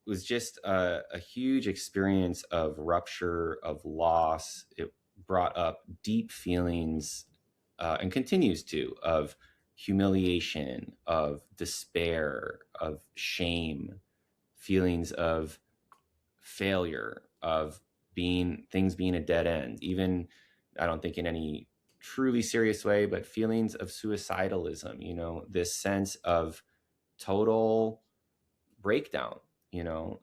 was just a huge experience of rupture, of loss. It brought up deep feelings, and continues to, of humiliation, of despair, of shame, feelings of failure, of things being a dead end, even I don't think in any truly serious way, but feelings of suicidalism, this sense of total breakdown, you know,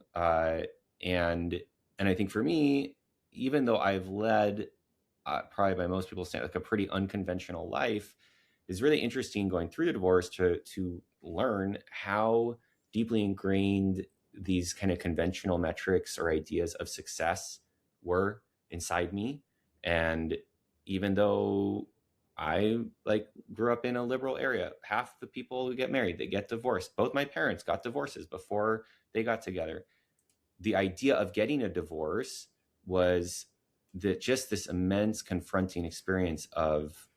and I think for me, even though I've led probably by most people's standards, like a pretty unconventional life, is really interesting going through the divorce to learn how deeply ingrained these kind of conventional metrics or ideas of success were inside me. And even though I grew up in a liberal area, half the people who get married, they get divorced. Both my parents got divorces before they got together. The idea of getting a divorce was just this immense confronting experience of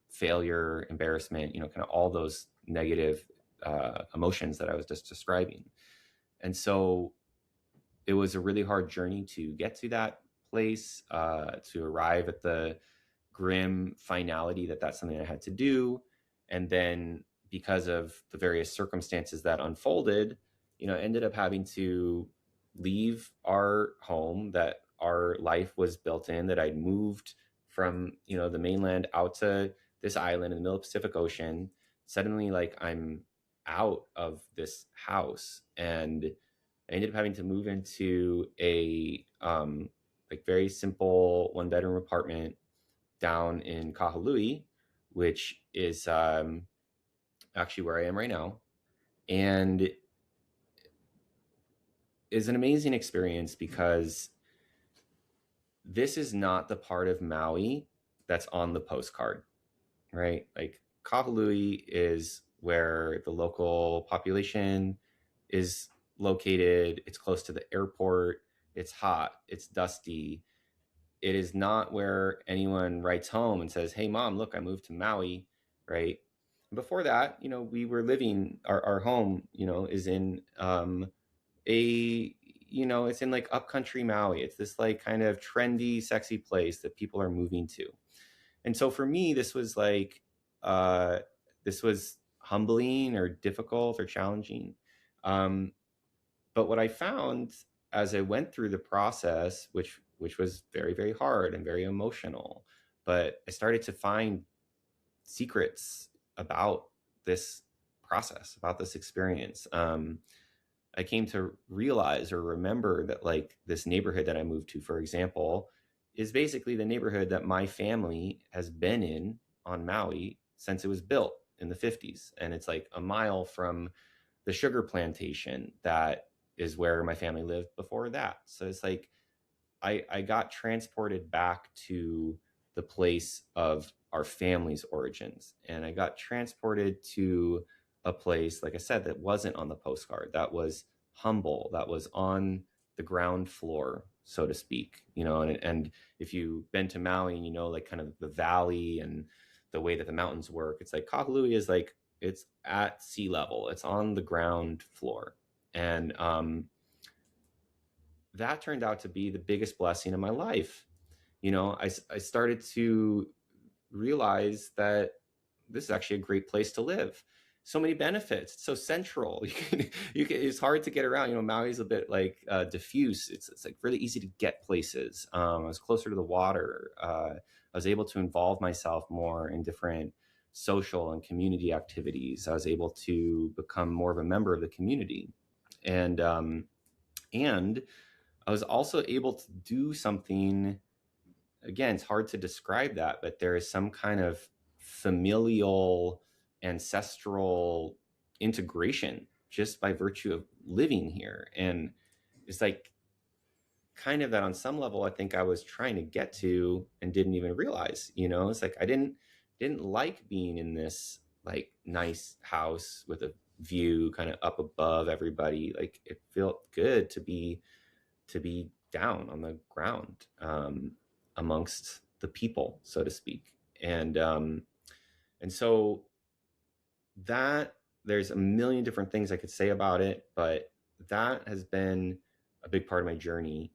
failure, embarrassment, kind of all those negative emotions that I was just describing. And so it was a really hard journey to get to that place, to arrive at the grim finality that that's something I had to do. And then because of the various circumstances that unfolded, ended up having to leave our home that our life was built in, that I'd moved from, the mainland out to this island in the middle of the Pacific Ocean. Suddenly, I'm out of this house, and I ended up having to move into a very simple 1-bedroom apartment down in Kahului, which is actually where I am right now, and is an amazing experience because this is not the part of Maui that's on the postcard, right? Like Kahului is where the local population is located. It's close to the airport. It's hot. It's dusty. It is not where anyone writes home and says, "Hey, mom, look, I moved to Maui," right? Before that, we were living, our home, is in it's in upcountry Maui. It's this kind of trendy, sexy place that people are moving to. And so for me, this was this was humbling or difficult or challenging. But what I found as I went through the process, which was very, very hard and very emotional, but I started to find secrets about this process, about this experience. I came to realize or remember that this neighborhood that I moved to, for example, is basically the neighborhood that my family has been in on Maui since it was built in the 50s. And it's a mile from the sugar plantation that is where my family lived before that. So it's I got transported back to the place of our family's origins. And I got transported to a place, like I said, that wasn't on the postcard, that was humble, that was on the ground floor, so to speak, and if you've been to Maui and kind of the valley and the way that the mountains work, it's Kahului is it's at sea level, it's on the ground floor. And that turned out to be the biggest blessing in my life. I started to realize that this is actually a great place to live. So many benefits. It's so central. It's hard to get around. Maui's a bit diffuse. It's really easy to get places. I was closer to the water. I was able to involve myself more in different social and community activities. I was able to become more of a member of the community, and I was also able to do something. Again, it's hard to describe that, but there is some kind of familial, ancestral integration just by virtue of living here. And it's kind of that on some level, I think I was trying to get to and didn't even realize, it's I didn't like being in this nice house with a view kind of up above everybody. It felt good to be down on the ground, amongst the people, so to speak. And so that there's a million different things I could say about it, but that has been a big part of my journey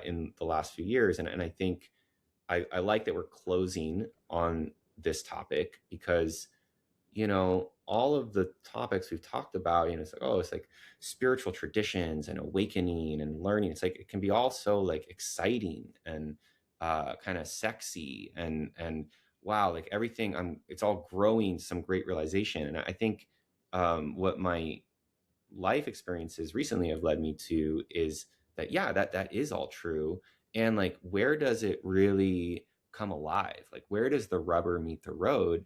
in the last few years. And I think I like that we're closing on this topic because, all of the topics we've talked about, it's spiritual traditions and awakening and learning. It's it can be all so exciting and kind of sexy, and wow, like everything, it's all growing some great realization. And I think what my life experiences recently have led me to is that, yeah, that is all true. And like, where does it really come alive? Like, where does the rubber meet the road?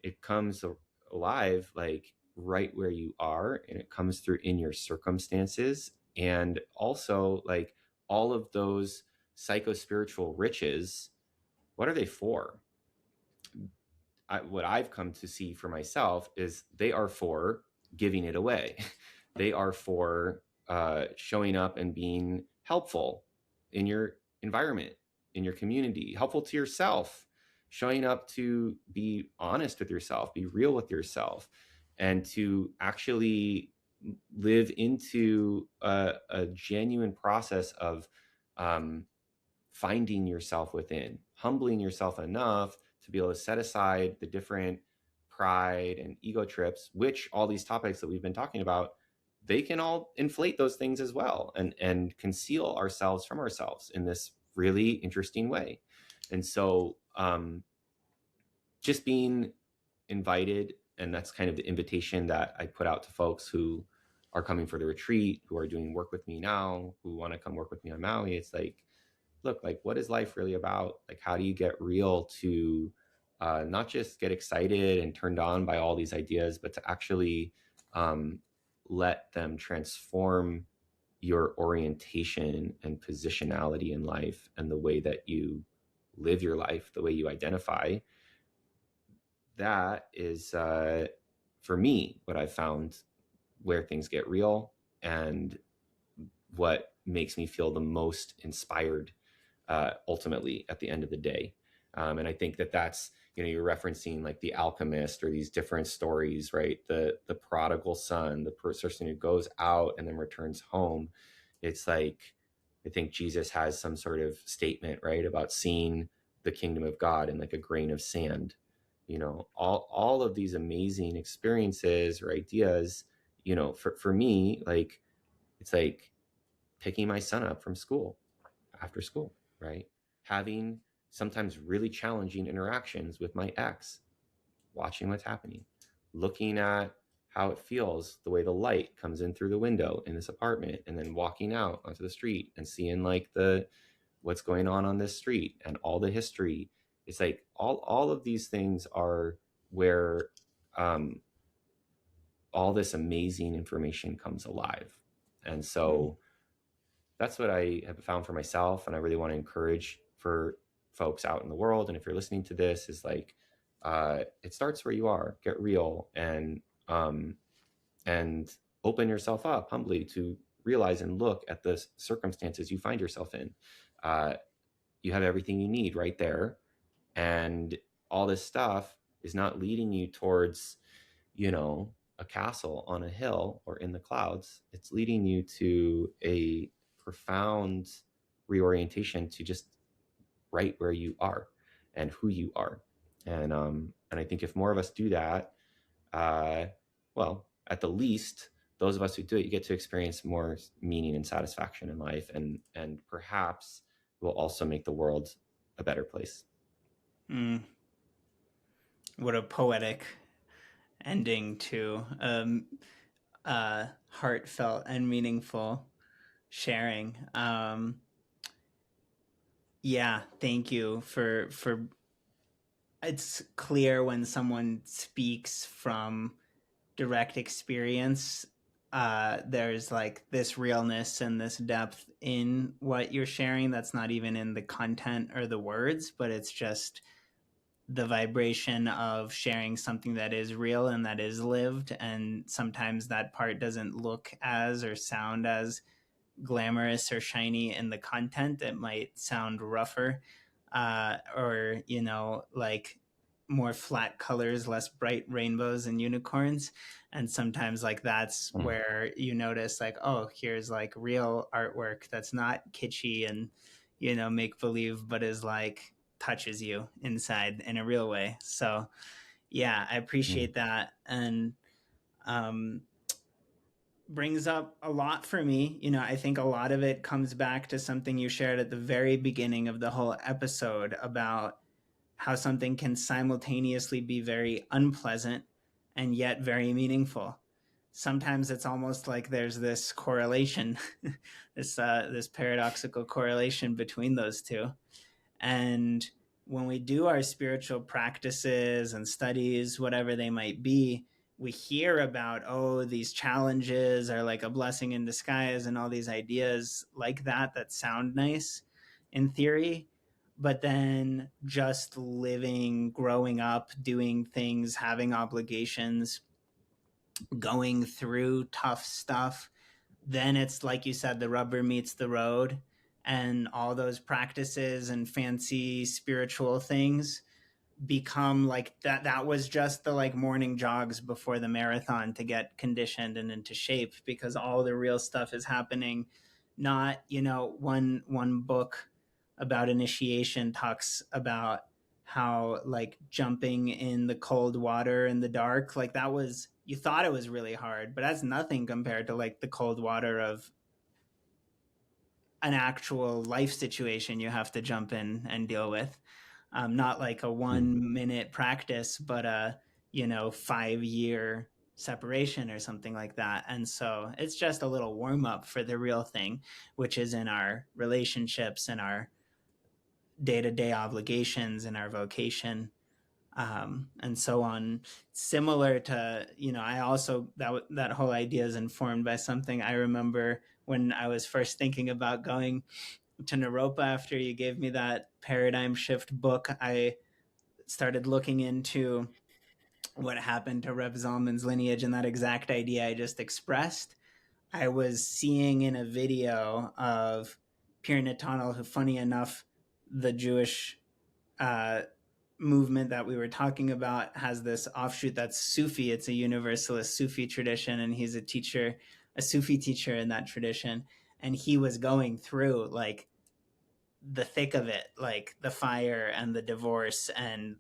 It comes alive like right where you are, and it comes through in your circumstances. And also, like, all of those psycho-spiritual riches, what are they for? What I've come to see for myself is they are for giving it away. They are for showing up and being helpful in your environment, in your community, helpful to yourself, showing up to be honest with yourself, be real with yourself, and to actually live into a genuine process of finding yourself within, humbling yourself enough to be able to set aside the different pride and ego trips, which all these topics that we've been talking about, they can all inflate those things as well, and conceal ourselves from ourselves in this really interesting way. And so just being invited, and that's kind of the invitation that I put out to folks who are coming for the retreat, who are doing work with me now, who want to come work with me on Maui. It's like, look, like, what is life really about? Like, how do you get real to not just get excited and turned on by all these ideas, but to actually let them transform your orientation and positionality in life, and the way that you live your life, the way you identify? That is, for me, what I've found where things get real, and what makes me feel the most inspired ultimately at the end of the day. And I think that's, you're referencing like The Alchemist, or these different stories, right? The prodigal son, the person who goes out and then returns home. It's like, I think Jesus has some sort of statement, right, about seeing the kingdom of God in like a grain of sand. All of these amazing experiences or ideas, for me, like, it's like picking my son up from school after school, right? Having sometimes really challenging interactions with my ex, watching what's happening, looking at how it feels, the way the light comes in through the window in this apartment, and then walking out onto the street and seeing like what's going on this street and all the history. It's like all of these things are where all this amazing information comes alive. And so that's what I have found for myself, and I really want to encourage for folks out in the world. And if you're listening to this, is like, it starts where you are. Get real, and open yourself up humbly to realize and look at the circumstances you find yourself in. You have everything you need right there, and all this stuff is not leading you towards, a castle on a hill or in the clouds. It's leading you to a profound reorientation to just right where you are and who you are. And I think if more of us do that, well, at the least, those of us who do it, you get to experience more meaning and satisfaction in life, and perhaps will also make the world a better place. What a poetic ending to heartfelt and meaningful sharing. Yeah, thank you for it's clear when someone speaks from direct experience, there's like this realness and this depth in what you're sharing that's not even in the content or the words, but it's just the vibration of sharing something that is real and that is lived. And sometimes that part doesn't look as or sound as glamorous or shiny in the content. It might sound rougher, or, like more flat colors, less bright rainbows and unicorns. And sometimes like that's where you notice like, oh, here's like real artwork that's not kitschy and, make believe, but is like touches you inside in a real way. So yeah, I appreciate that. And brings up a lot for me. I think a lot of it comes back to something you shared at the very beginning of the whole episode about how something can simultaneously be very unpleasant and yet very meaningful. Sometimes it's almost like there's this correlation, this paradoxical correlation between those two. And when we do our spiritual practices and studies, whatever they might be, we hear about, oh, these challenges are like a blessing in disguise and all these ideas like that sound nice in theory. But then just living, growing up, doing things, having obligations, going through tough stuff, then it's like you said, the rubber meets the road, and all those practices and fancy spiritual things become like that was just the like morning jogs before the marathon to get conditioned and into shape, because all the real stuff is happening. Not, one book about initiation talks about how like jumping in the cold water in the dark, like that was, you thought it was really hard, but that's nothing compared to like the cold water of an actual life situation you have to jump in and deal with. Not like a Mm. 1 minute practice, but a 5 year separation or something like that. And so it's just a little warm up for the real thing, which is in our relationships and our day-to-day obligations and our vocation, and so on. Similar to, I also, that whole idea is informed by something I remember when I was first thinking about going to Naropa. After you gave me that paradigm shift book, I started looking into what happened to Reb Zalman's lineage, and that exact idea I just expressed, I was seeing in a video of Pierre Natanel, who, funny enough, the Jewish uh, movement that we were talking about has this offshoot that's Sufi. It's a universalist Sufi tradition, and he's a Sufi teacher in that tradition. And he was going through like the thick of it, like the fire and the divorce and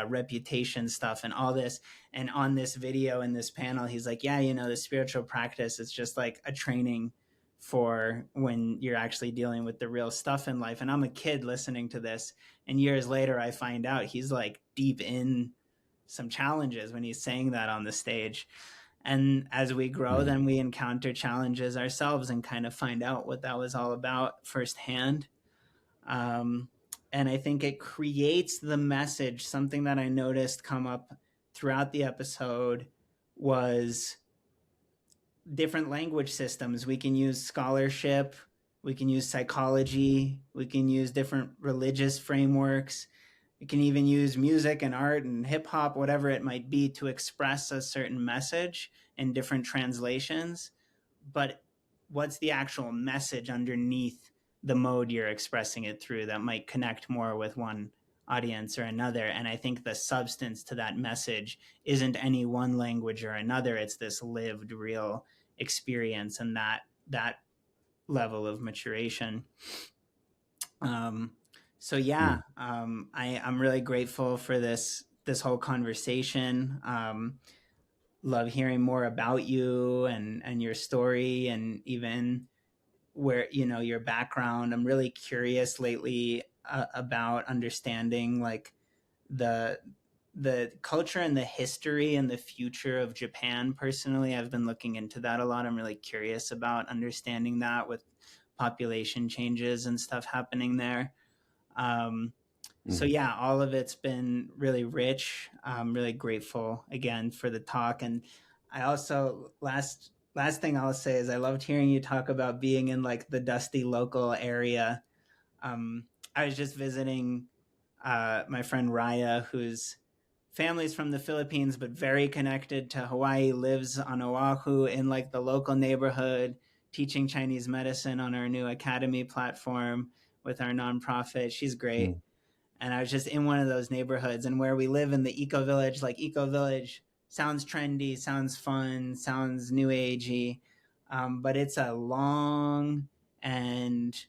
reputation stuff and all this. And on this video in this panel, he's like, yeah, the spiritual practice is just like a training for when you're actually dealing with the real stuff in life. And I'm a kid listening to this, and years later I find out he's like deep in some challenges when he's saying that on the stage. And as we grow, Mm. then we encounter challenges ourselves and kind of find out what that was all about firsthand. um, and I think it creates the message. Something that I noticed come up throughout the episode was different language systems. We can use scholarship, we can use psychology, we can use different religious frameworks, we can even use music and art and hip hop, whatever it might be, to express a certain message in different translations. But what's the actual message underneath the mode you're expressing it through that might connect more with one audience or another? And I think the substance to that message isn't any one language or another. It's this lived, real experience, and that level of maturation. So yeah, Mm. I'm really grateful for this whole conversation. Love hearing more about you and your story, and even where your background. I'm really curious lately about understanding like the the culture and the history and the future of Japan. Personally, I've been looking into that a lot. I'm really curious about understanding that with population changes and stuff happening there. um, so Mm. yeah, all of it's been really rich. I'm really grateful again for the talk. And I also, last thing I'll say is I loved hearing you talk about being in like the dusty local area. um, I was just visiting my friend Raya, whose family's from the Philippines but very connected to Hawaii, lives on Oahu in like the local neighborhood, teaching Chinese medicine on our new academy platform with our nonprofit. She's great. Mm. And I was just in one of those neighborhoods, and where we live in the eco village, like eco village sounds trendy, sounds fun, sounds new agey, but it's a long and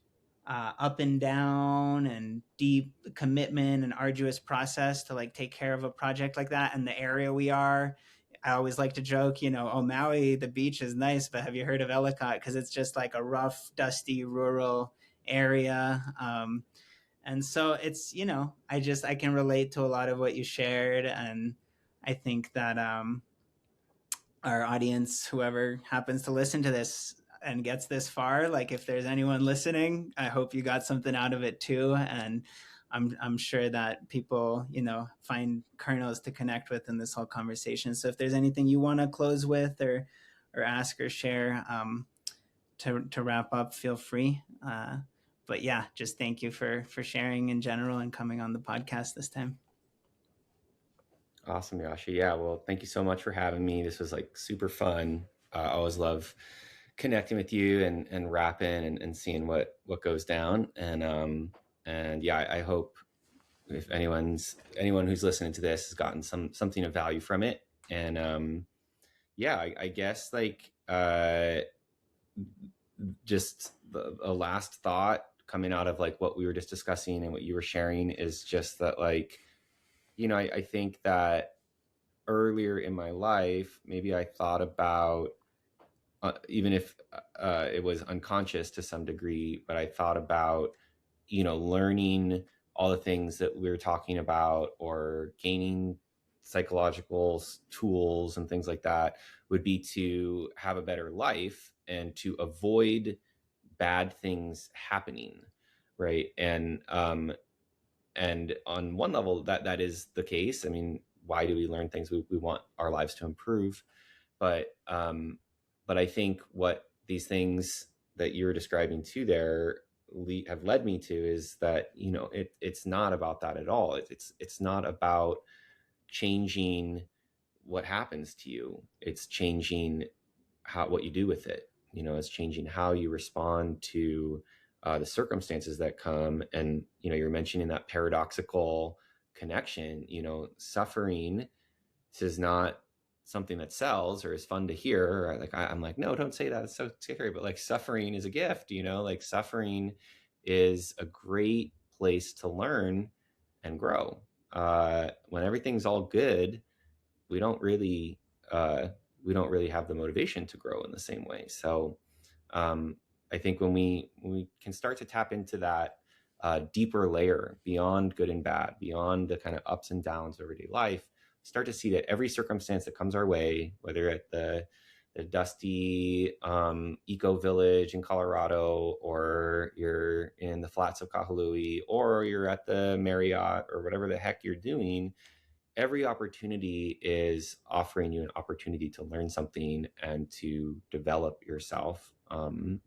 up and down and deep commitment and arduous process to like take care of a project like that. And the area we are, I always like to joke, oh, Maui, the beach is nice, but have you heard of Ellicott? Because it's just like a rough, dusty, rural area. And so it's, I can relate to a lot of what you shared. And I think that our audience, whoever happens to listen to this and gets this far, like if there's anyone listening, I hope you got something out of it too. And I'm sure that people, find kernels to connect with in this whole conversation. So if there's anything you want to close with or ask or share to wrap up, feel free. But yeah, just thank you for sharing in general and coming on the podcast this time. Awesome, Yasha. Yeah, well, thank you so much for having me. This was like super fun. I always love connecting with you and rapping and seeing what goes down. And yeah, I hope if anyone who's listening to this has gotten something of value from it. And yeah, I guess like just a last thought coming out of like what we were just discussing and what you were sharing is just that, like, I think that earlier in my life, maybe I thought about, even if it was unconscious to some degree, but I thought about, learning all the things that we were talking about or gaining psychological tools and things like that would be to have a better life and to avoid bad things happening. Right. And on one level that is the case. I mean, why do we learn things? We want our lives to improve. But I think what these things that you're describing to there have led me to is that, it's not about that at all. It's not about changing what happens to you. It's changing what you do with it. It's changing how you respond to the circumstances that come. And, you're mentioning that paradoxical connection. Suffering, this is not something that sells or is fun to hear. Like I'm like, no, don't say that, it's so scary. But like, suffering is a gift. Like suffering is a great place to learn and grow. When everything's all good, we don't really have the motivation to grow in the same way. So I think when we can start to tap into that deeper layer beyond good and bad, beyond the kind of ups and downs of everyday life, start to see that every circumstance that comes our way, whether at the dusty eco village in Colorado, or you're in the flats of Kahului, or you're at the Marriott, or whatever the heck you're doing, every opportunity is offering you an opportunity to learn something and to develop yourself in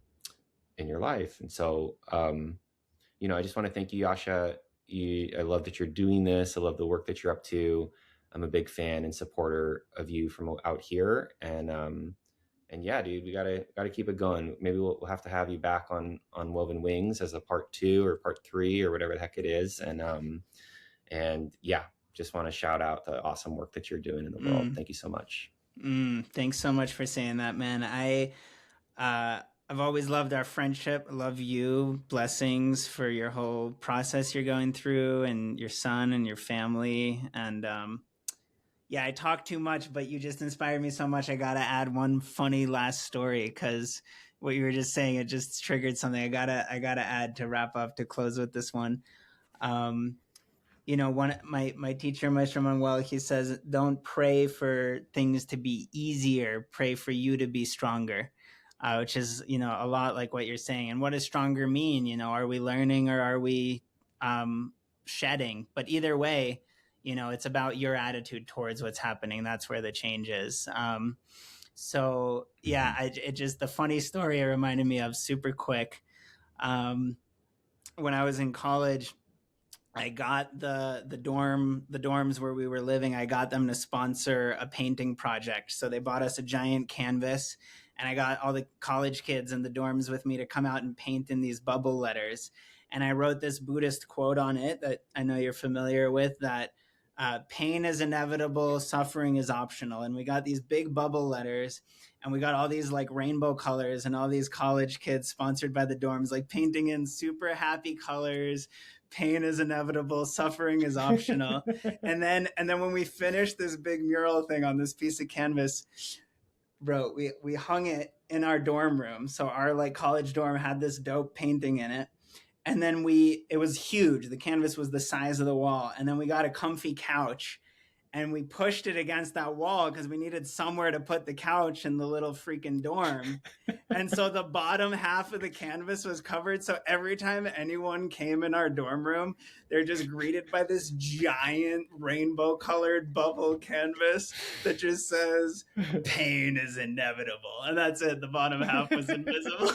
your life. And so, I just want to thank you, Yasha. I love that you're doing this. I love the work that you're up to. I'm a big fan and supporter of you from out here. And yeah, dude, we gotta keep it going. Maybe we'll have to have you back on Woven Wings as a part 2 or part 3 or whatever the heck it is. And yeah, just want to shout out the awesome work that you're doing in the world. Thank you so much. Thanks so much for saying that, man. I've always loved our friendship. I love you. Blessings for your whole process you're going through, and your son and your family. And yeah, I talk too much, but you just inspired me so much. I got to add one funny last story, because what you were just saying, it just triggered something. I gotta add to wrap up, to close with this one. My teacher, Maestro Manuel, he says, don't pray for things to be easier, pray for you to be stronger, which is, a lot like what you're saying. And what does stronger mean? Are we learning, or are we shedding? But either way, it's about your attitude towards what's happening. That's where the change is. So yeah, it just, the funny story it reminded me of super quick. When I was in college, I got the dorms where we were living, I got them to sponsor a painting project. So they bought us a giant canvas, and I got all the college kids in the dorms with me to come out and paint in these bubble letters. And I wrote this Buddhist quote on it that I know you're familiar with, that pain is inevitable, suffering is optional. And we got these big bubble letters, and we got all these like rainbow colors, and all these college kids sponsored by the dorms, like painting in super happy colors, pain is inevitable, suffering is optional. and then when we finished this big mural thing on this piece of canvas, bro, we hung it in our dorm room. So our like college dorm had this dope painting in it. And then it was huge. The canvas was the size of the wall. And then we got a comfy couch and we pushed it against that wall because we needed somewhere to put the couch in the little freaking dorm. And so the bottom half of the canvas was covered. So every time anyone came in our dorm room, they're just greeted by this giant rainbow colored bubble canvas that just says, pain is inevitable. And that's it. The bottom half was invisible.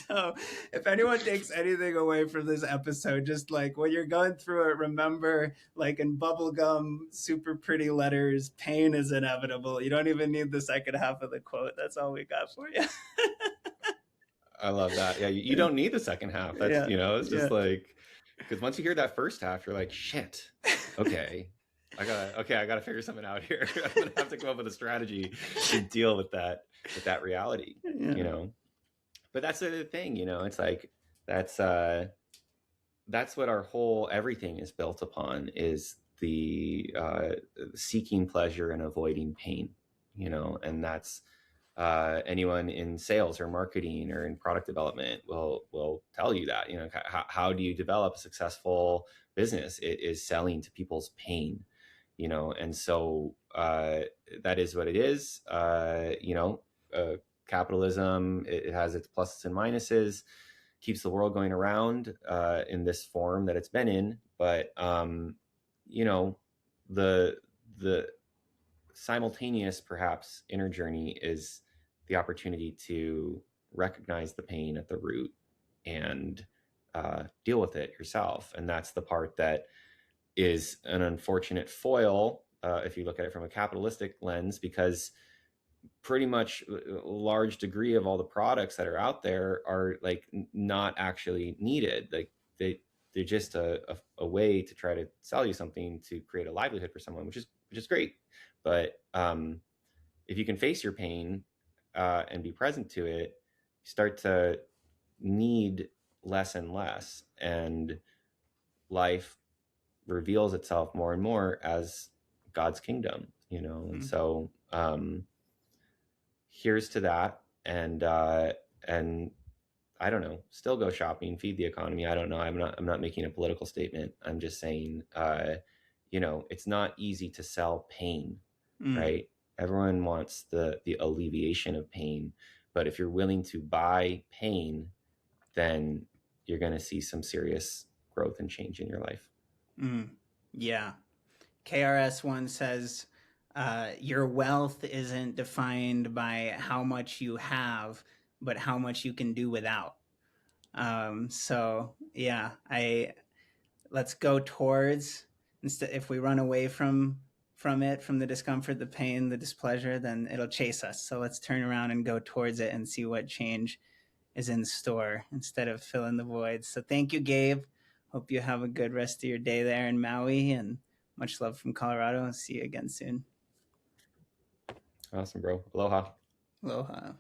So if anyone takes anything away from this episode, just like when you're going through it, remember, like in bubblegum, super pretty letters, pain is inevitable. You don't even need the second half of the quote. That's all we got for you. I love that. Yeah, you don't need the second half. That's, it's just like, because once you hear that first half, you're like, shit, okay. I gotta figure something out here. I'm gonna have to come up with a strategy to deal with that reality, But that's the thing, it's like, that's what our whole everything is built upon, is the seeking pleasure and avoiding pain, and that's anyone in sales or marketing or in product development will tell you that, how do you develop a successful business? It is selling to people's pain, and so that is what it is. Capitalism, it has its pluses and minuses, keeps the world going around in this form that it's been in. But, the simultaneous, perhaps, inner journey is the opportunity to recognize the pain at the root and deal with it yourself. And that's the part that is an unfortunate foil if you look at it from a capitalistic lens, because pretty much a large degree of all the products that are out there are like not actually needed. Like they're just a way to try to sell you something to create a livelihood for someone, which is great. But if you can face your pain and be present to it, you start to need less and less, and life reveals itself more and more as God's kingdom, and so here's to that. And I don't know, still go shopping, feed the economy. I don't know. I'm not making a political statement. I'm just saying, it's not easy to sell pain, right? Everyone wants the alleviation of pain, but if you're willing to buy pain, then you're going to see some serious growth and change in your life. Yeah. KRS-One says, your wealth isn't defined by how much you have, but how much you can do without. So yeah, let's go towards, instead, if we run away from the discomfort, the pain, the displeasure, then it'll chase us. So let's turn around and go towards it and see what change is in store instead of filling the voids. So thank you, Gabe. Hope you have a good rest of your day there in Maui, and much love from Colorado. See you again soon. Awesome, bro. Aloha. Aloha.